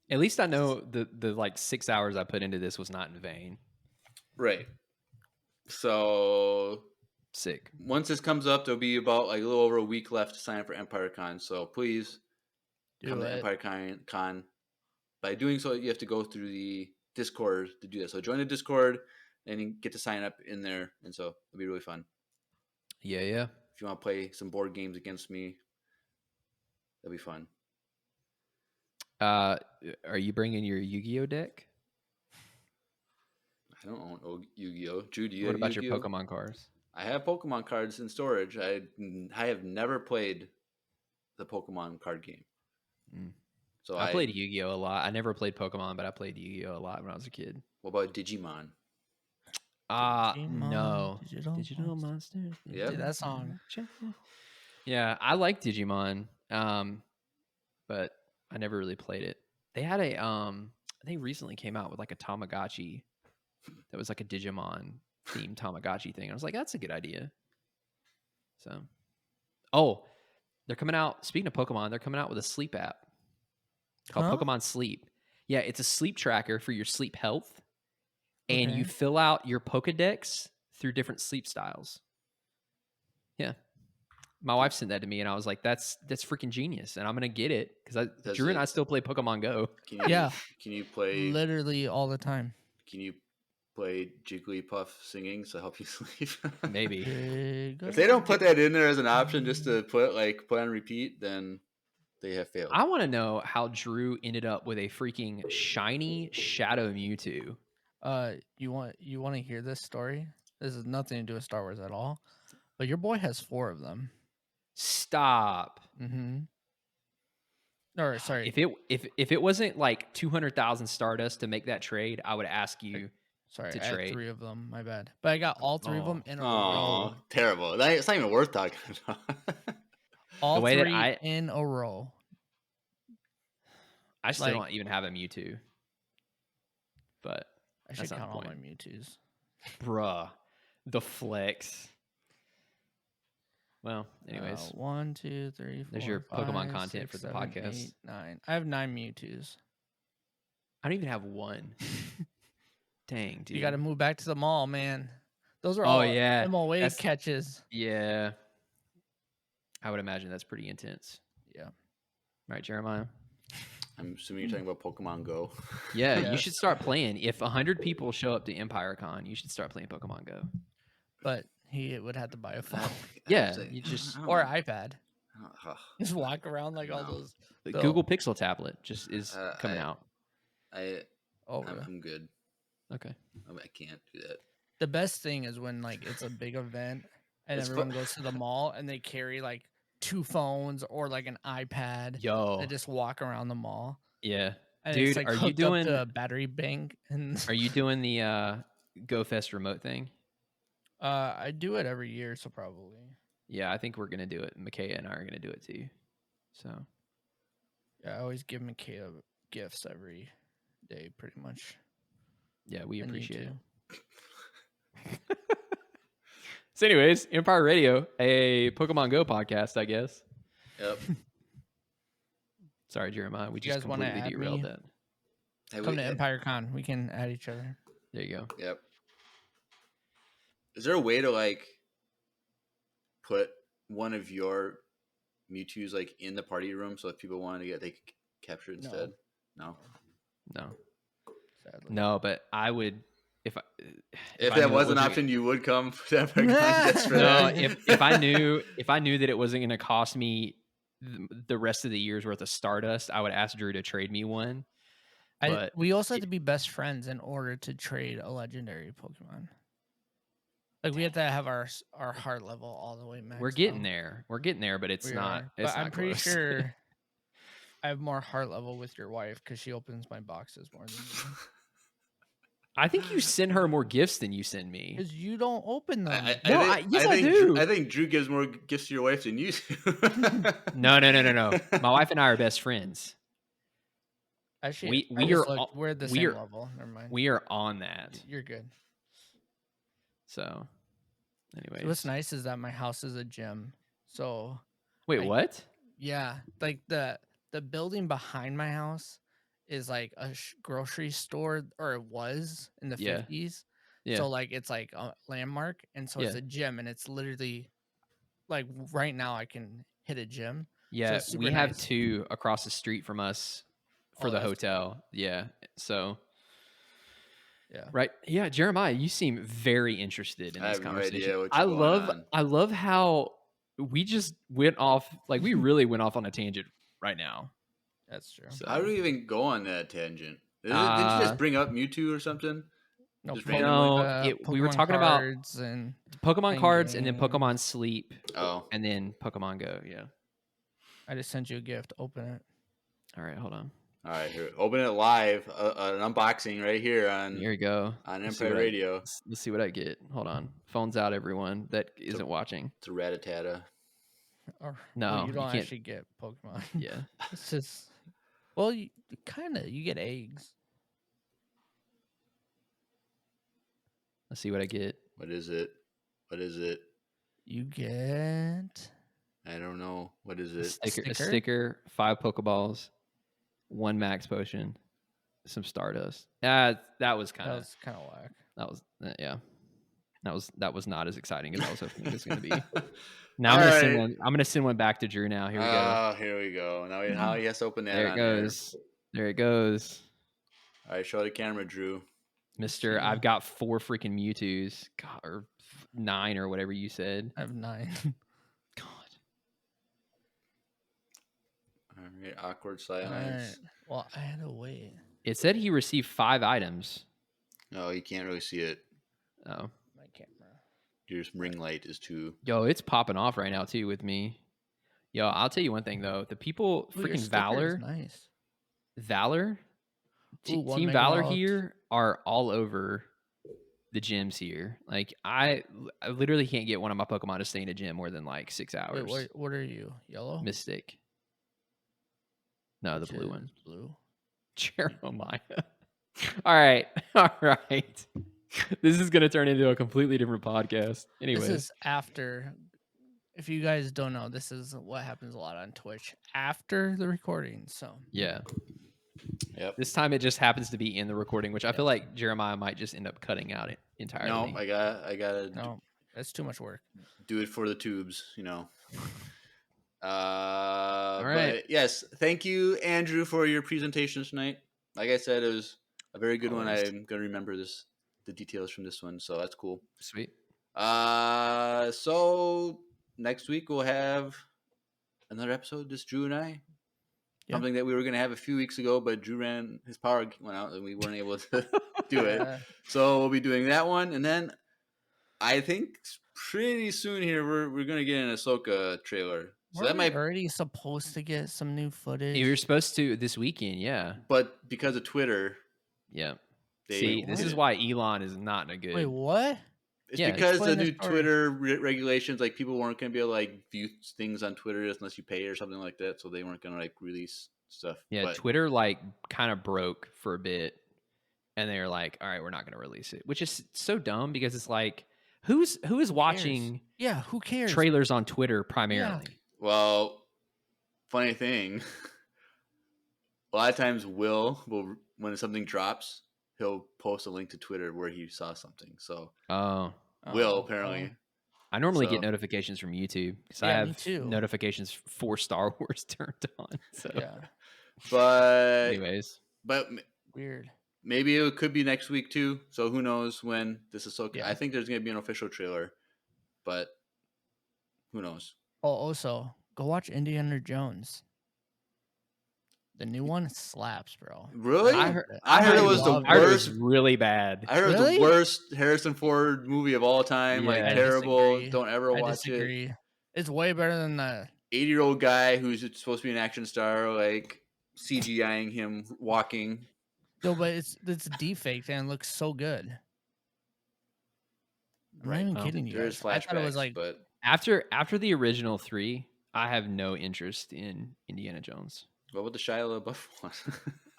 At least I know the like 6 hours I put into this was not in vain. right. So Sick. once this comes up, there'll be about like a little over a week left to sign up for EmpireCon. So please come to EmpireCon. By doing so, you have to go through the Discord to do that. So join the Discord and you get to sign up in there. And so it'll be really fun. Yeah. If you want to play some board games against me, that'll be fun. Are you bringing your Yu-Gi-Oh deck? I don't own Yu-Gi-Oh. Drew, do you What have about Yu-Gi-Oh? your Pokemon cards? I have Pokemon cards in storage. I have never played the Pokemon card game. Mm. So I played Yu-Gi-Oh a lot. I never played Pokemon, but I played Yu-Gi-Oh a lot when I was a kid. What about Digimon? No. Digital Digital Monsters. Yep. Dude, that song. Yeah, I like Digimon, but I never really played it. They had they recently came out with like a Tamagotchi that was like a Digimon themed Tamagotchi thing. I was like, that's a good idea. So, they're coming out. Speaking of Pokemon, they're coming out with a sleep app called Pokemon Sleep. Yeah, it's a sleep tracker for your sleep health, and you fill out your Pokedex through different sleep styles. Yeah. My wife sent that to me, and I was like, "That's freaking genius!" And I'm gonna get it because Drew and I still play Pokemon Go. Can you play literally all the time? Can you play Jigglypuff singing to help you sleep? Maybe. If they don't put that in there as an option just to put on repeat, then they have failed. I want to know how Drew ended up with a freaking shiny Shadow Mewtwo. You want to hear this story? This has nothing to do with Star Wars at all. But your boy has 4 of them. Stop. Mm-hmm. Or sorry. If it wasn't like 200,000 Stardust to make that trade, I would ask you Sorry, to I trade. had 3 of them. My bad. But I got all 3 of them in a row. Oh, terrible. It's not even worth talking about. All The way 3 that in a row. I still don't even have a Mewtwo. But I should that's not count the all my point. Mewtwo's. Bruh. The flex. Well, anyways. 1, 2, 3, 4. There's your 5, Pokemon content 6, for the 7, podcast. 8, 9. I have 9 Mewtwo's. I don't even have one. Dang, dude. You got to move back to the mall, man. Those are Oh, all yeah. MOA catches. Yeah. I would imagine that's pretty intense. Yeah. Right, Jeremiah? Mm. I'm assuming you're talking about Pokemon Go. Yeah, you Yes. should start playing. If 100 people show up to EmpireCon, you should start playing Pokemon Go. But he would have to buy a phone Yeah, you just or an iPad. Ugh. Just walk around like all No. those. the Google Pixel tablet just is coming I- out. I'm good. Okay. I can't do that. The best thing is when like it's a big event and It's everyone goes to the mall and they carry like 2 phones or like an iPad. Yo. They just walk around the mall. Yeah. And Dude, it's like are you hooked doing up to a battery bank? And are you doing the GoFest remote thing? I do it every year, so probably. Yeah, I think we're gonna do it. Micaiah and I are gonna do it too. So Yeah, I always give Micaiah gifts every day, pretty much. yeah, we And you appreciate it. too. So, anyways, Empire Radio, a Pokemon Go podcast, I guess. Yep. Sorry, Jeremiah. We You just guys wanna completely add derailed me? that. Come to EmpireCon. We can add each other. There you go. Yep. Is there a way to like put one of your Mewtwo's like in the party room so if people wanted to they could capture it instead? No. Sadly. No, but I would if If I that knew it was an wasn't- option, you would come to EmpireCon just for No, that. if I knew that it wasn't going to cost me the rest of the year's worth of Stardust, I would ask Drew to trade me one. But We also have to be best friends in order to trade a legendary Pokemon. Like we have to have our heart level all the way maxed. we're getting out. there. We're getting there, but it's We not. are. It's But not I'm pretty close. sure I have more heart level with your wife because she opens my boxes more than you. I think you send her more gifts than you send me. Because you don't open them. Yes, I do. I think Drew gives more gifts to your wife than you do. No. My wife and I are best friends. Actually, we are all- we're at the we same are- level. Never mind. We are on that. You're good. So, anyways. So what's nice is that my house is a gym. So Wait, what? yeah, like the building behind my house is like a grocery store, or it was in the Yeah. 50s. Yeah. So like it's like a landmark, and so it's Yeah. a gym, and it's literally like right now I can hit a gym. Yeah, it's we super have nice. 2 across the street from us for Oh, the that's hotel. Yeah. So, Yeah. right. Yeah, Jeremiah, you seem very interested in I this have no conversation. idea what I you're going love on. I love how we just went off we really went off on a tangent right now. That's true. So, How do we even go on that tangent? Didn't you Uh, just bring up Mewtwo or something? No, Just Pokemon, randomly? No, we were Pokemon talking about cards and Pokemon playing cards and then games. Pokemon Sleep Oh, and then Pokemon Go. Yeah. I just sent you a gift. Open it. All right, hold on. all right. Here, open it live. An unboxing right here on Here we go. Let's see Empire what I- Radio. let's see what I get. Hold on. Phone's out, everyone that isn't watching. It's a Rattata. Or No, well, you you don't can't- actually get Pokemon. Yeah. It's just well, you kind of you get eggs. Let's see what I get. What is it? What is it? You get I don't know. What is A it? sticker, sticker? 5 Pokeballs, 1 Max Potion, some Stardust. That was kind that of was kind of whack. that was yeah. That was not as exciting as I was hoping it was going to be. Now All I'm gonna send right. one. I'm gonna send one back to Drew. Now here we go. Oh, here we go. Now he has to open that. There it on goes. There it goes, All right, show the camera, Drew. Mister. I've got 4 freaking Mewtwo's, God, or 9 or whatever you said. I have 9. God. All right, awkward All silence. right. Well, I had to wait. It said he received 5 items. No, you can't really see it. Oh, My camera. Your ring light is too. yo, it's popping off right now too with me. Yo, I'll tell you one thing though. The people, Ooh, your freaking sticker is Valor, nice. Valor, Ooh, one Team Mega Valor Vault. here are all over the gyms here. Like I literally can't get one of my Pokemon to stay in a gym more than like 6 hours. Wait, what are you? Yellow? Mystic. No, the Which blue is one. Blue. Jeremiah. All right. All right. This is going to turn into a completely different podcast. Anyway, This is after. If you guys don't know, this is what happens a lot on Twitch after the recording. So yeah. Yep. This time it just happens to be in the recording, which I feel like Jeremiah might just end up cutting out it entirely. No, I gotta no, that's too much work. do it for the tubes, All right. But yes, thank you, Andrew, for your presentation tonight. Like I said, it was a very good one. Always. I'm gonna remember the details from this one, so that's cool. Sweet. So next week we'll have another episode, just Drew and I. Yeah. Something that we were gonna have a few weeks ago, but Drew his power went out and we weren't able to do it. So we'll be doing that one, and then I think pretty soon here we're gonna get an Ahsoka trailer. So Weren't that we might, already supposed to get some new footage. You were supposed to this weekend, yeah. but because of Twitter, Yeah. they See, this did is it. why Elon is not a good. Wait, what? It's Yeah, because the explain the new story. Twitter regulations, like people weren't gonna be able to like view things on Twitter unless you pay or something like that, so they weren't gonna like release stuff. Yeah, But Twitter like kind of broke for a bit, and they're like, "All right, we're not going to release it," which is so dumb because it's like, who is watching Yeah, who cares? trailers on Twitter primarily? well, funny thing, a lot of times Will when something drops, he'll post a link to Twitter where he saw something. So Oh, Will apparently. I normally So- get notifications from YouTube because I Yeah, me have too. notifications for Star Wars turned on. So, Yeah, But anyways, weird. maybe it could be next week too. So who knows when this is so. Yeah. I think there's gonna be an official trailer, but who knows? Oh, also, go watch Indiana Jones. The new one slaps, bro. Really? I heard it was the love it. I heard it was worst. really bad. I heard it was Really? the worst Harrison Ford movie of all time. Yeah. Like I terrible. disagree. Don't ever I watch it. disagree. It's way better than the. 80-year-old guy who's supposed to be an action star, like CGIing him walking. No, but it's deepfaked and it looks so good. I'm not even Well, kidding you. There's Guys. I thought it was flashbacks, like but After the original 3, I have no interest in Indiana Jones. what about the Shia LaBeouf one?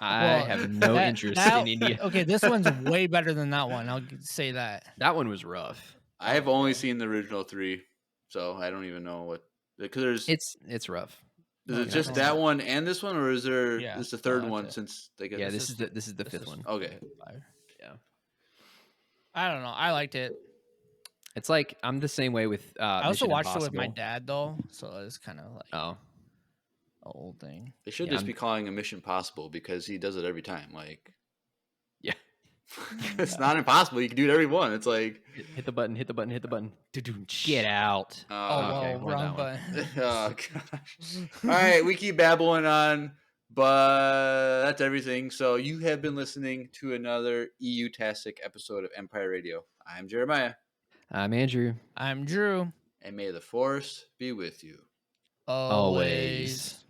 I Well, have no that- interest that- in Indiana. Okay, this one's way better than that one. I'll say that. That one was rough. I have only seen the original 3, so I don't even know what. Because there's It's rough. is no, it just no. that one and this one, or is there Yeah, this the third that's one it. since they got Yeah, this is the this fifth is- one. okay. Yeah. I don't know. I liked it. It's like I'm the same way with. I also Mission watched it with my Impossible. dad though, so it's kind of like Oh, an old thing. They should Yeah, just I'm- be calling a Mission Possible because he does it every time. Like, Yeah. it's not impossible. You can do it every one. It's like, hit the button. Get out. Oh, okay, well, more wrong that one. button. oh gosh. All right, we keep babbling on, But that's everything. So you have been listening to another EU-tastic episode of Empire Radio. I'm Jeremiah. I'm Andrew. I'm Drew. And may the Force be with you. Always.